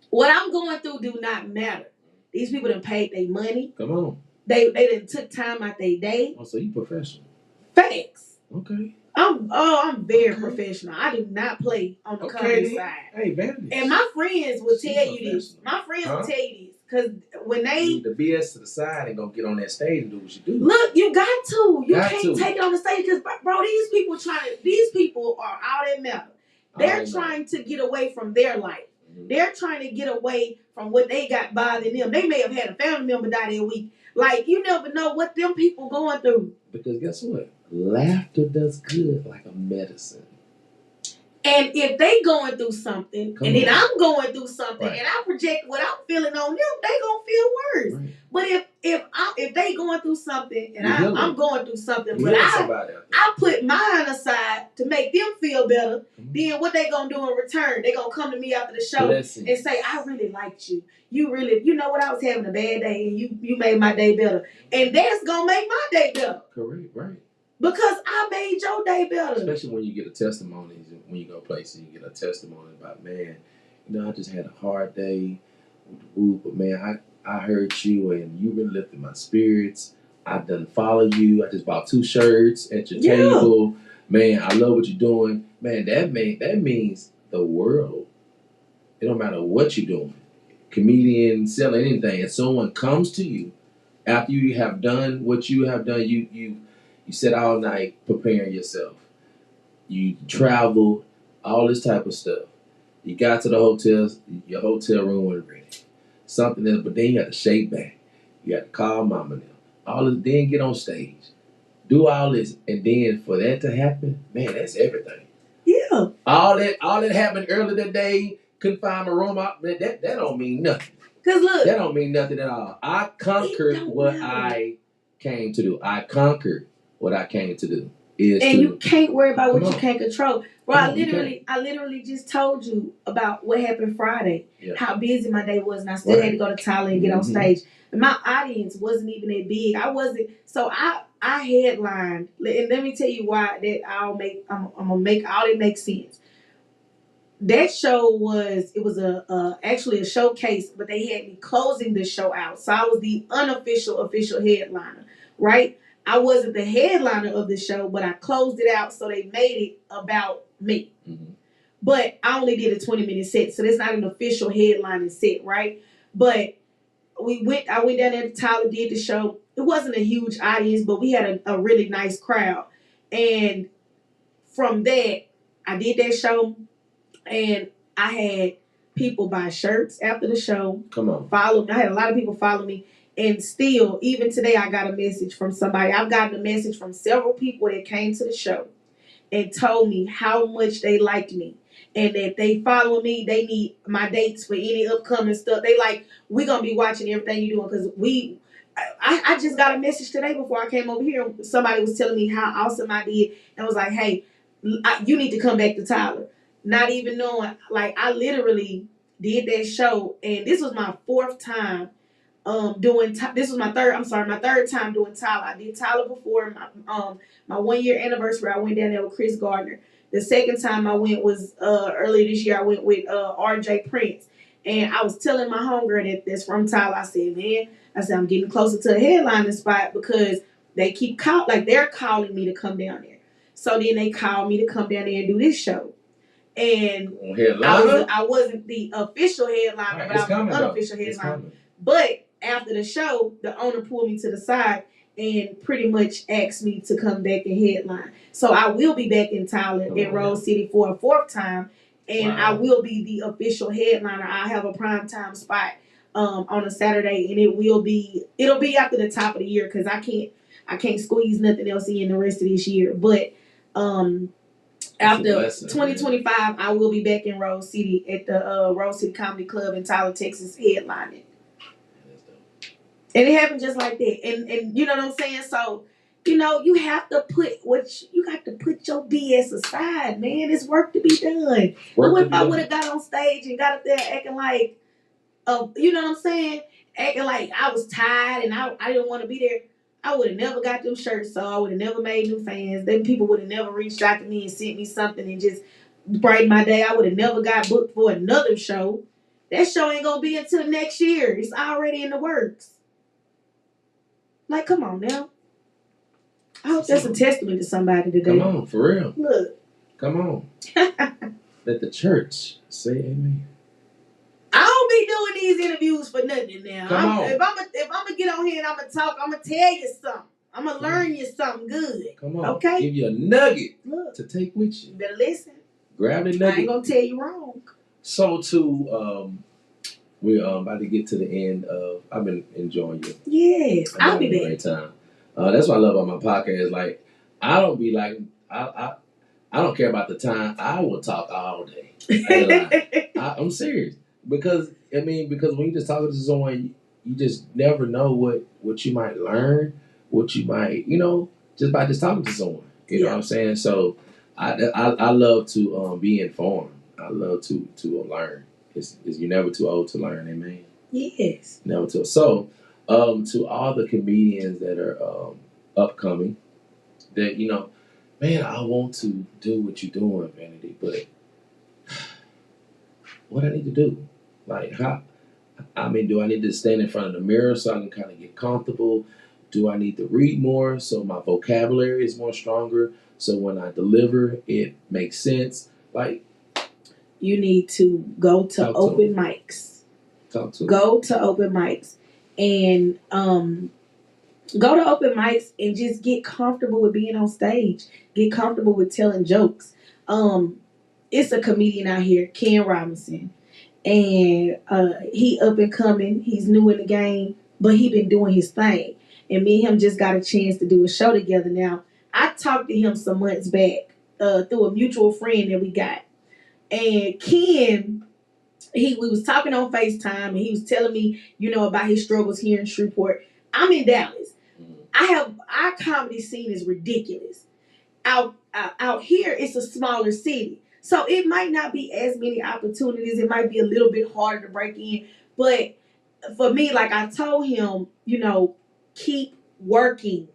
What I'm going through do not matter. These people done paid their money.
Come on.
They done took time out their day.
Oh, so you professional.
Facts.
Okay.
I'm very professional. I do not play on the comedy side.
Hey, Vanity.
And my friends will tell you this. My friends will tell you this. Because when they...
You need the BS to the side and go get on that stage and do what you do.
Look, you got to. You can't take it on the stage because, bro, these people are out at metal. They're trying to get away from their life. They're trying to get away from what they got bothering them. They may have had a family member die that week. Like, you never know what them people going through.
Because guess what? Laughter does good like a medicine.
And if they going through something, then I'm going through something, and I project what I'm feeling on them, they gonna feel worse. Right. But if they going through something and I'm going through something, but I put mine aside to make them feel better, then what they gonna do in return? They gonna come to me after the show and say, I really liked you. You know what, I was having a bad day and you made my day better. And that's gonna make my day better.
Correct, right.
Because I made your day better.
Especially when you get a testimony, when you go places, you get a testimony about, man, I just had a hard day with the whoop, but man, I heard you and you really lifted my spirits. I done follow you. I just bought 2 shirts at your table. Man, I love what you're doing. Man, that means the world. It don't matter what you're doing. Comedian, selling anything, and someone comes to you after you have done what you have done, you sit all night preparing yourself. You traveled, all this type of stuff. You got to the hotel, your hotel room was ready. Something else, but then you got to shake back. You got to call mama now. All this, then get on stage. Do all this, and then for that to happen, man, that's everything.
Yeah.
All that happened earlier that day, couldn't find my room out, that don't mean nothing.
Cause look.
That don't mean nothing at all. I conquered what I came to do. I conquered what I came to do.
You can't worry about what you can't control. Bro, I literally just told you about what happened Friday. Yeah. How busy my day was, and I still had to go to Tyler and get on stage. And my audience wasn't even that big. I wasn't. So I headlined, and let me tell you why that I'm gonna make all it make sense. That show was actually a showcase, but they had me closing the show out. So I was the unofficial headliner, right? I wasn't the headliner of the show, but I closed it out, so they made it about me. Mm-hmm. But I only did a 20-minute set, so that's not an official headlining set, right? But I went down there to Tyler, did the show. It wasn't a huge audience, but we had a really nice crowd. And from that, I did that show, and I had people buy shirts after the show.
Come on.
Follow me. I had a lot of people follow me. And still, even today, I got a message from somebody. I've gotten a message from several people that came to the show and told me how much they liked me. and that they follow me. They need my dates for any upcoming stuff. They like, we gonna be watching everything you doing, because I just got a message today before I came over here. Somebody was telling me how awesome I did, and was like, hey, you need to come back to Tyler. Not even knowing, like, I literally did that show, and this was my fourth time this was my third time doing Tyler. I did Tyler before my 1 year anniversary. I went down there with Chris Gardner. The second time I went was earlier this year. I went with RJ Prince, and I was telling my homegirl that's from Tyler. I said, man, I'm getting closer to a headlining spot, because they keep they're calling me to come down there. So then they called me to come down there and do this show. And I wasn't the official headliner, but I was an unofficial headliner. But after the show, the owner pulled me to the side and pretty much asked me to come back and headline. So I will be back in Tyler in Rose City for a fourth time, and I will be the official headliner. I have a prime time spot on a Saturday, and it'll be after the top of the year, because I can't squeeze nothing else in the rest of this year. But after 2025, I will be back in Rose City at the Rose City Comedy Club in Tyler, Texas, headlining. And it happened just like that. And you know what I'm saying? So, you have to put your BS aside, man. It's work to be done. But what if I would have got on stage and got up there acting like, you know what I'm saying? Acting like I was tired and I didn't want to be there. I would have never got them shirts, so I would have never made new fans. Then people would have never reached out to me and sent me something and just brightened my day. I would have never got booked for another show. That show ain't gonna be until next year. It's already in the works. Like, come on now. I hope that's a testament to somebody today.
Come on, for real.
Look.
Come on. Let the church say amen.
I don't be doing these interviews for nothing now.
Come on.
If I'm gonna get on here and I'm gonna talk, I'm gonna tell you something. I'm gonna learn you something good.
Come on.
Okay?
Give you a nugget to take with you.
You better listen.
Grab the nugget.
I ain't gonna tell you wrong.
So we're about to get to the end of. I've been enjoying you.
Yes, I'll be there.
Great time. That's what I love about my podcast. Like, I don't be like I don't care about the time. I will talk all day. I'm serious, because when you just talking to someone, you just never know what you might learn, what you might just by just talking to someone. You know what I'm saying? So I love to be informed. I love to learn. You're never too old to learn, amen.
Yes.
Never too. So, to all the comedians that are upcoming, that man, I want to do what you're doing, Vanity, but what I need to do? Like, how? Do I need to stand in front of the mirror so I can kind of get comfortable? Do I need to read more so my vocabulary is more stronger? So when I deliver, it makes sense. Like,
you need to go to open mics. Go to open mics and go to open mics and just get comfortable with being on stage. Get comfortable with telling jokes. It's a comedian out here, Ken Robinson, and he up and coming. He's new in the game, but he been doing his thing. And me and him just got a chance to do a show together. Now, I talked to him some months back through a mutual friend that we got. And Ken, we was talking on FaceTime, and he was telling me, about his struggles here in Shreveport. I'm in Dallas. Our comedy scene is ridiculous. Out here, it's a smaller city, so it might not be as many opportunities. It might be a little bit harder to break in. But for me, like I told him, keep working.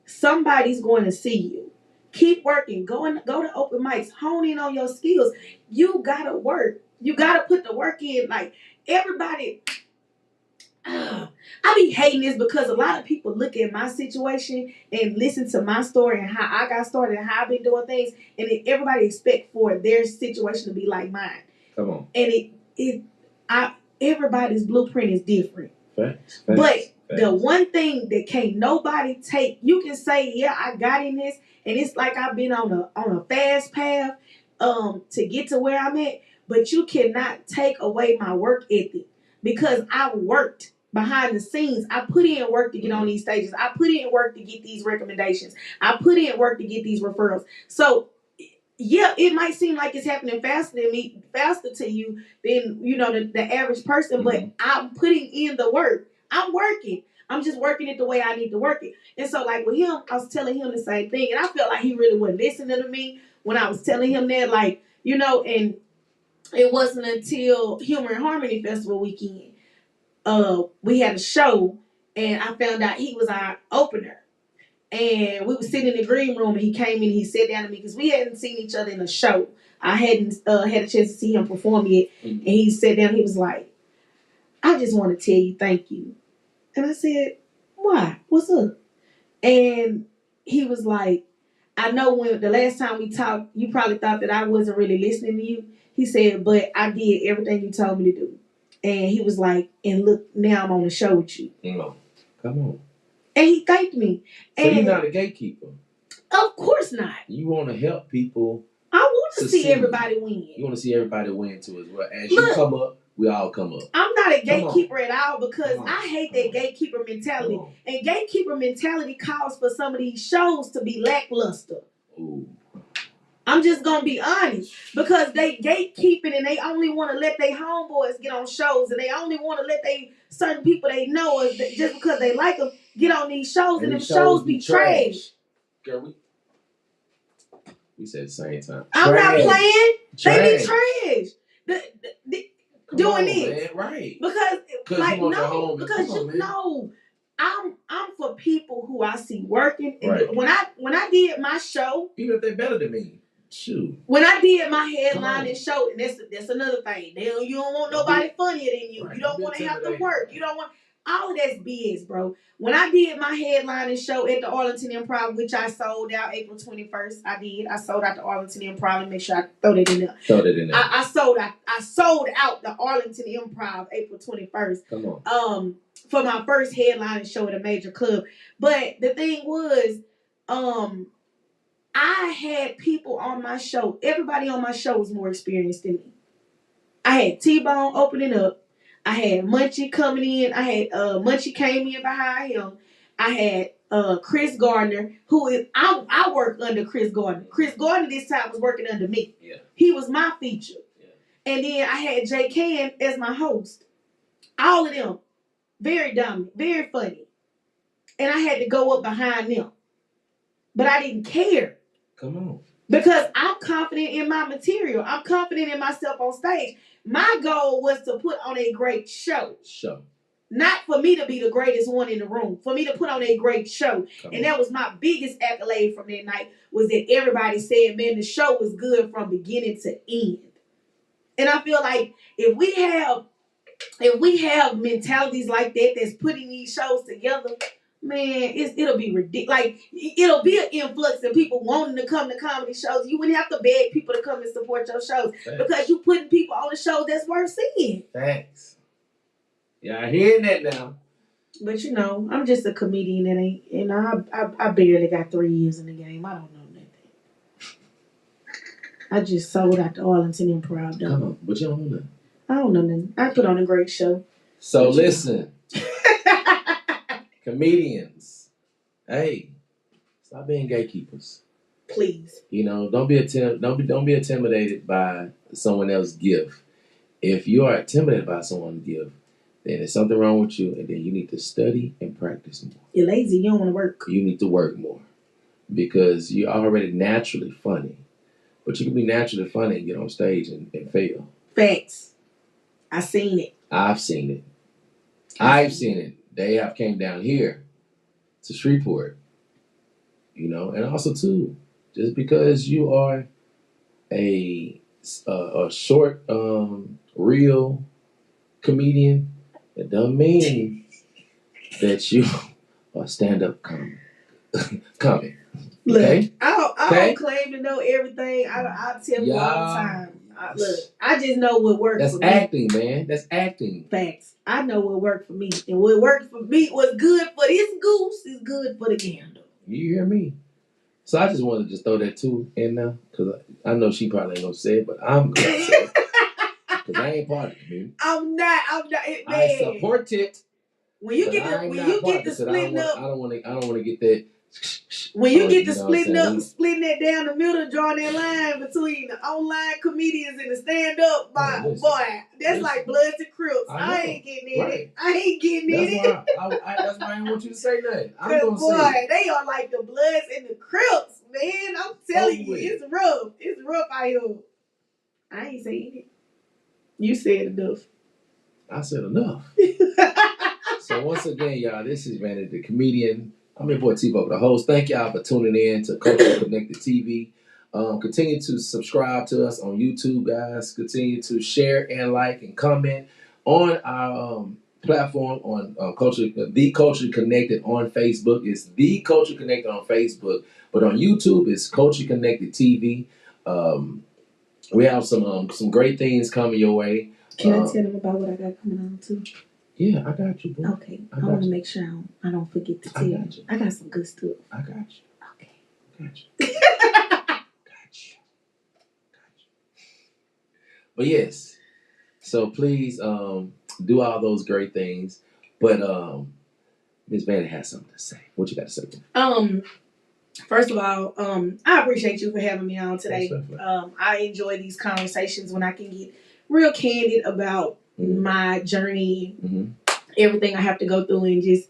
Somebody's going to see you. Keep working. Go to open mics. Hone in on your skills. You gotta work. You gotta put the work in. Like, everybody. I be hating this because a lot of people look at my situation and listen to my story and how I got started and how I've been doing things, and then everybody expect for their situation to be like mine.
Come on.
And everybody's blueprint is different.
Facts.
But the one thing that can't nobody take, you can say, yeah, I got in this, and it's like I've been on a fast path to get to where I'm at, but you cannot take away my work ethic, because I worked behind the scenes. I put in work to get on these stages. I put in work to get these recommendations. I put in work to get these referrals. So yeah, it might seem like it's happening faster to you than the average person, but I'm putting in the work. I'm working. I'm just working it the way I need to work it. And so, like with him, I was telling him the same thing, and I felt like he really wasn't listening to me when I was telling him that, and it wasn't until Humor and Harmony Festival weekend, we had a show, and I found out he was our opener. And we were sitting in the green room, and he came in and he sat down to me because we hadn't seen each other in a show. I hadn't had a chance to see him perform yet. And he sat down, he was like, I just want to tell you thank you. And I said, why? What's up? And he was like, I know when the last time we talked, you probably thought that I wasn't really listening to you. He said, but I did everything you told me to do. And he was like, and look, now I'm on the show with you.
No. Come on.
And he thanked me.
So you're not a gatekeeper?
Of course not.
You want to help people.
I want to see everybody win.
You want to see everybody win too as well. As you come up, we all come up.
I'm not a gatekeeper at all because I hate that gatekeeper mentality. And gatekeeper mentality calls for some of these shows to be lackluster.
Ooh.
I'm just going to be honest. Because they gatekeeping and they only want to let their homeboys get on shows. And they only want to let certain people they know just because they like them get on these shows. And them shows be trash.
Girl, we said the same time.
I'm not playing. They be trash. Doing this.
Man, right.
Because like no, because you know, I'm for people who I see working. And right. When I did my show,
even if they're better than me, shoot.
When I did my headline and show, and that's another thing. You don't want nobody funnier than you. Right. You don't want to have to work. You don't want all of that's BS, bro. When I did my headline and show at the Arlington Improv, which I sold out April 21st, I sold out the Arlington Improv. Make sure I throw that in there. I sold out the Arlington Improv April 21st.
Come on.
For my first headline and show at a major club. But the thing was, I had people on my show. Everybody on my show was more experienced than me. I had T-Bone opening up. I had Munchie coming in. I had Munchie came in behind him. I had Chris Gardner, who is I work under Chris Gardner. Chris Gardner this time was working under me.
Yeah.
He was my feature. Yeah. And then I had Jay Can as my host. All of them, very dominant, very funny. And I had to go up behind them. But I didn't care.
Come on.
Because I'm confident in my material. I'm confident in myself on stage. My goal was to put on a great show. Not for me to be the greatest one in the room. For me to put on a great show. And that was my biggest accolade from that night. Was that everybody said, man, the show was good from beginning to end. And I feel like if we have mentalities like that that's putting these shows together, man, it'll be ridiculous. Like, it'll be an influx of people wanting to come to comedy shows. You wouldn't have to beg people to come and support your shows. Thanks. Because you putting people on the show that's worth seeing.
Thanks. Yeah, hearing that now.
But I'm just a comedian that ain't, I barely got 3 years in the game. I don't know nothing. I just sold out the Arlington Improv.
Come on, but you don't know nothing.
I don't know nothing. I put on a great show.
So listen. Comedians, hey, stop being gatekeepers.
Please.
Don't be intimidated by someone else's gift. If you are intimidated by someone's gift, then there's something wrong with you, and then you need to study and practice more.
You're lazy. You don't want to work.
You need to work more because you're already naturally funny, but you can be naturally funny and get on stage and fail.
Facts. I've seen it.
I've seen it. They have came down here to Shreveport, and also too, just because you are a short, real comedian, it doesn't mean that you are stand-up comic.
Look,
okay?
I don't claim to know everything. I tell you all the time. Look, I just know what works for me.
That's acting, man. That's acting.
Facts. I know what worked for me. And what worked for me, what's good for this goose is good for the gander.
You hear me? So I just wanted to just throw that too in there. Because I know she probably ain't going to say it, but I'm going to say it. Because I ain't part of it, man.
I'm not. Man.
I support it.
When you get the splitting up.
I don't want to get that
When you get to splitting that down the middle, drawing that line between the online comedians and the stand-up, that's like Bloods and Crips. I ain't getting in it. I ain't getting in it.
That's why I didn't want you to say nothing. I'm
gonna say they are like the Bloods and the Crips, man. I'm telling you, it's rough. It's rough out here. I ain't saying it. You said enough.
I said enough. So once again, y'all, this is Vanity the Comedian. I'm your boy T-Bo, the host. Thank y'all for tuning in to Culture Connected TV. Continue to subscribe to us on YouTube, guys. Continue to share and like and comment on our platform on The Culture Connected on Facebook. It's The Culture Connected on Facebook, but on YouTube, it's Culture Connected TV. We have some great things coming your way.
Can I tell them about what I got coming on too?
Yeah, I got you, bro.
Okay, I want to make sure I don't forget to tell you. I got some good stuff.
I got you.
Okay.
Got you. But yes, so please do all those great things. But Miss Vanity has something to say. What you got to say?
First of all, I appreciate you for having me on today. I enjoy these conversations when I can get real candid about my journey, everything I have to go through, and just,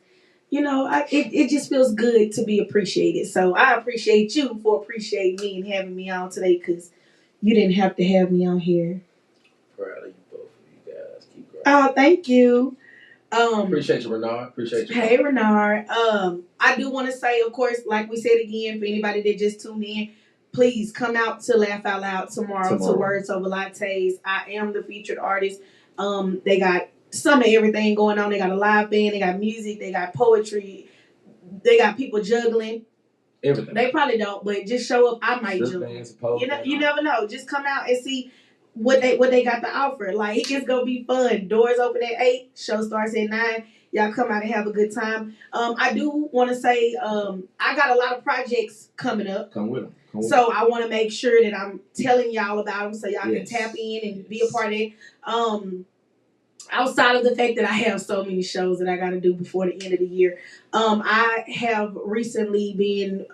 it just feels good to be appreciated. So I appreciate you for appreciating me and having me on today, because you didn't have to have me on here.
Proud of you both of you guys. Keep growing.
Oh, thank you.
Appreciate you, Renard. Appreciate you.
Hey, Renard. I do want to say, of course, like we said again, for anybody that just tuned in, please come out to Laugh Out Loud tomorrow. To Words Over Lattes. I am the featured artist. They got some of everything going on. They got a live band. They got music. They got poetry. They got people juggling.
Everything.
They probably don't, but just show up. I might juggle. You never know. Just come out and see what they got to offer. Like, it's gonna be fun. Doors open at 8. Show starts at 9. Y'all come out and have a good time. I do want to say I got a lot of projects coming up.
Come with them.
So I want to make sure that I'm telling y'all about them so y'all can tap in and be a part of it. Outside of the fact that I have so many shows that I got to do before the end of the year, I have recently been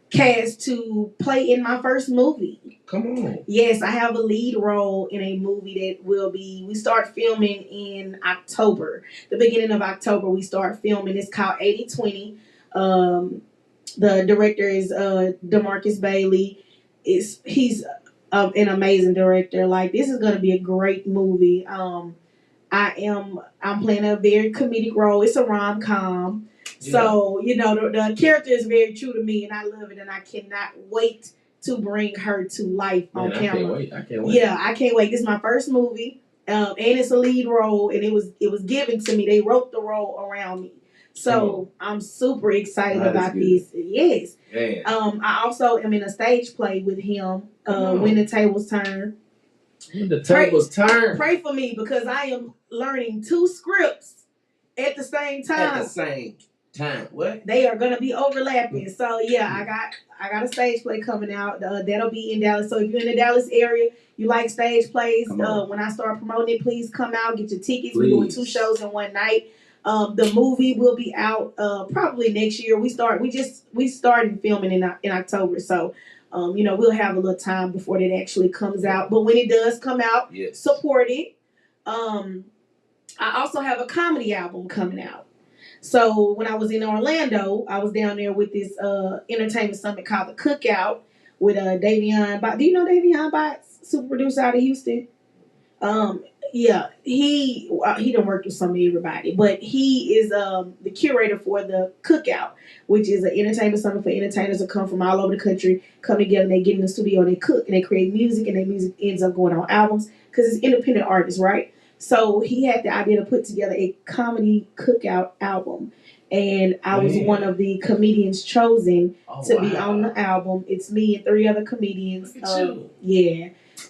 cast to play in my first movie.
Come on.
Yes, I have a lead role in a movie that we start filming in October. The beginning of October, we start filming. It's called 80/20. The director is DeMarcus Bailey. He's an amazing director. Like, this is going to be a great movie. I'm playing a very comedic role. It's a rom-com. Yeah. So, the character is very true to me, and I love it, and I cannot wait to bring her to life on camera.
I can't wait.
Yeah, I can't wait. This is my first movie, and it's a lead role, and it was given to me. They wrote the role around me. So I'm super excited about this. Yes. Man. I also am in a stage play with him, When the Tables Turn.
When the tables turn.
Pray for me, because I am learning 2 scripts at the same time.
What?
They are going to be overlapping. So yeah, I got a stage play coming out. That'll be in Dallas. So if you're in the Dallas area, you like stage plays, when I start promoting it, please come out, get your tickets. We're doing 2 shows in one night. The movie will be out probably next year. We started filming in October, so we'll have a little time before it actually comes out. But when it does come out, support it. I also have a comedy album coming out. So when I was in Orlando, I was down there with this entertainment summit called The Cookout with Davion Botts. Do you know Davion Botts, super producer out of Houston? Yeah, he done worked with some of everybody, but he is the curator for The Cookout, which is an entertainment summit for entertainers that come from all over the country, come together, and they get in the studio and they cook and they create music, and their music ends up going on albums because it's independent artists, right? So he had the idea to put together a comedy cookout album, and I was one of the comedians chosen to be on the album. It's me and 3 other comedians. Yeah.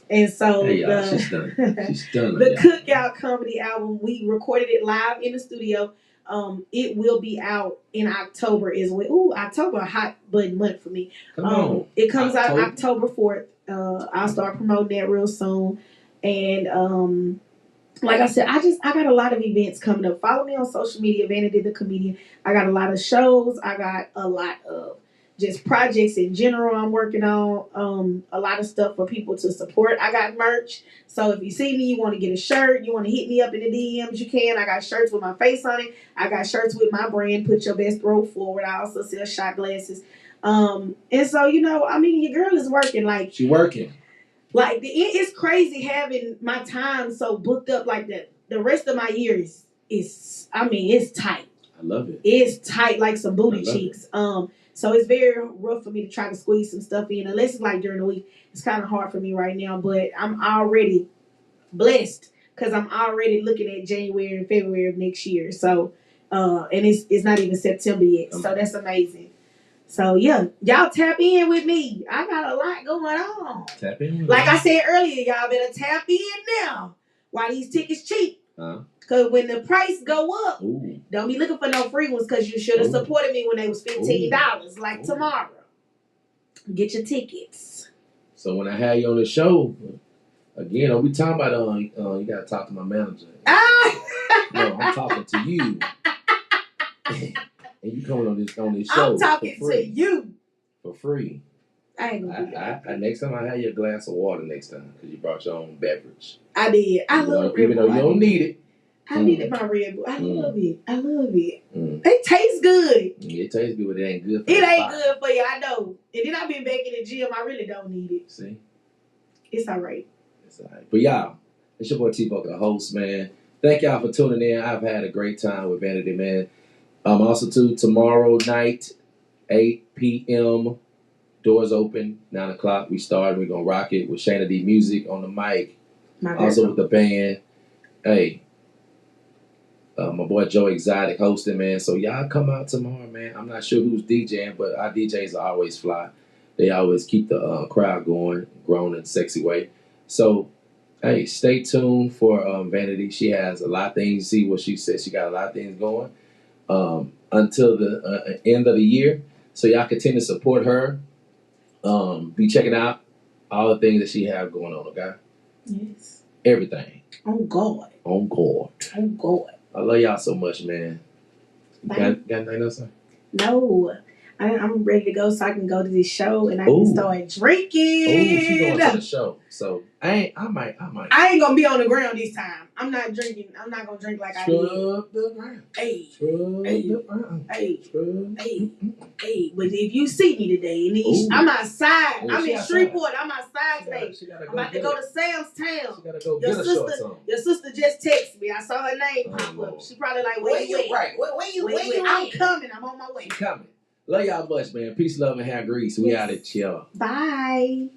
And so
she's done.
The Cookout comedy album, we recorded it live in the studio. It will be out in October as well. Ooh, October, a hot button month for me. It comes out October 4th. I'll start promoting that real soon. And like I said, I got a lot of events coming up. Follow me on social media, Vanity the Comedian. I got a lot of shows. I got a lot of just projects in general I'm working on. A lot of stuff for people to support. I got merch. So if you see me, you want to get a shirt, you want to hit me up in the DMs, you can. I got shirts with my face on it. I got shirts with my brand, Put Your Best Throat Forward. I also sell shot glasses. And so, I mean, your girl is working. Like,
she working.
Like, it's crazy having my time so booked up like that. The rest of my year is it's tight.
I love it.
It's tight like some booty cheeks. So it's very rough for me to try to squeeze some stuff in. Unless it's like during the week. It's kind of hard for me right now. But I'm already blessed because I'm already looking at January and February of next year. So, and it's not even September yet. So that's amazing. So yeah, y'all tap in with me. I got a lot going on.
Tap in.
Like I said earlier, y'all better tap in now while these tickets cheap. Cause when the price go up, don't be looking for no free ones. Cause you should have supported me when they was $15. Like tomorrow, get your tickets.
So when I had you on the show, again, are we talking about you gotta talk to my manager? No, I'm talking to you. And you coming on this show?
I'm talking to you
for free.
I ain't gonna do that.
Next time I have you a glass of water next time because you brought your own beverage.
I did. I love Red
Bull. Even though you don't need it.
I needed my Red Bull. I love it. I love it. It tastes good.
It tastes good, but it ain't good for
you. It ain't good for you, I know. And then I've been back in the gym. I really don't need it.
See?
It's all right.
It's all right. But y'all, it's your boy T-Buck, the host, man. Thank y'all for tuning in. I've had a great time with Vanity, man. Also, too, tomorrow night, 8 p.m., doors open, 9 o'clock. We start. We're going to rock it with Shayna D Music on the mic. Also with the band. Hey, my boy Joe Exotic hosting, man. So y'all come out tomorrow, man. I'm not sure who's DJing, but our DJs are always fly. They always keep the crowd going, grown in a sexy way. So, hey, stay tuned for Vanity. She has a lot of things. See what she said. She got a lot of things going until the end of the year. So y'all continue to support her. Be checking out all the things that she have going on, okay?
Yes.
Everything.
On God.
On God.
On God.
I love y'all so much, man. Got anything else?
No. I'm ready to go so I can go to this show and I can start drinking.
Oh, she going to the show. So I might.
I ain't gonna be on the ground this time. I'm not drinking. I'm not gonna drink like I did.
The ground.
Hey.
The ground.
Hey. But if you see me today, and I'm outside. I'm in Shreveport. I'm outside today. I'm about to go to Sam's Town.
She gotta go get her shorts on.
Your sister just texted me. I saw her name pop up. She probably like, where you at?
Right. Where you at?
I'm coming. I'm on my way.
She coming. Love y'all much, man. Peace, love, and hair grease. We out at y'all.
Bye.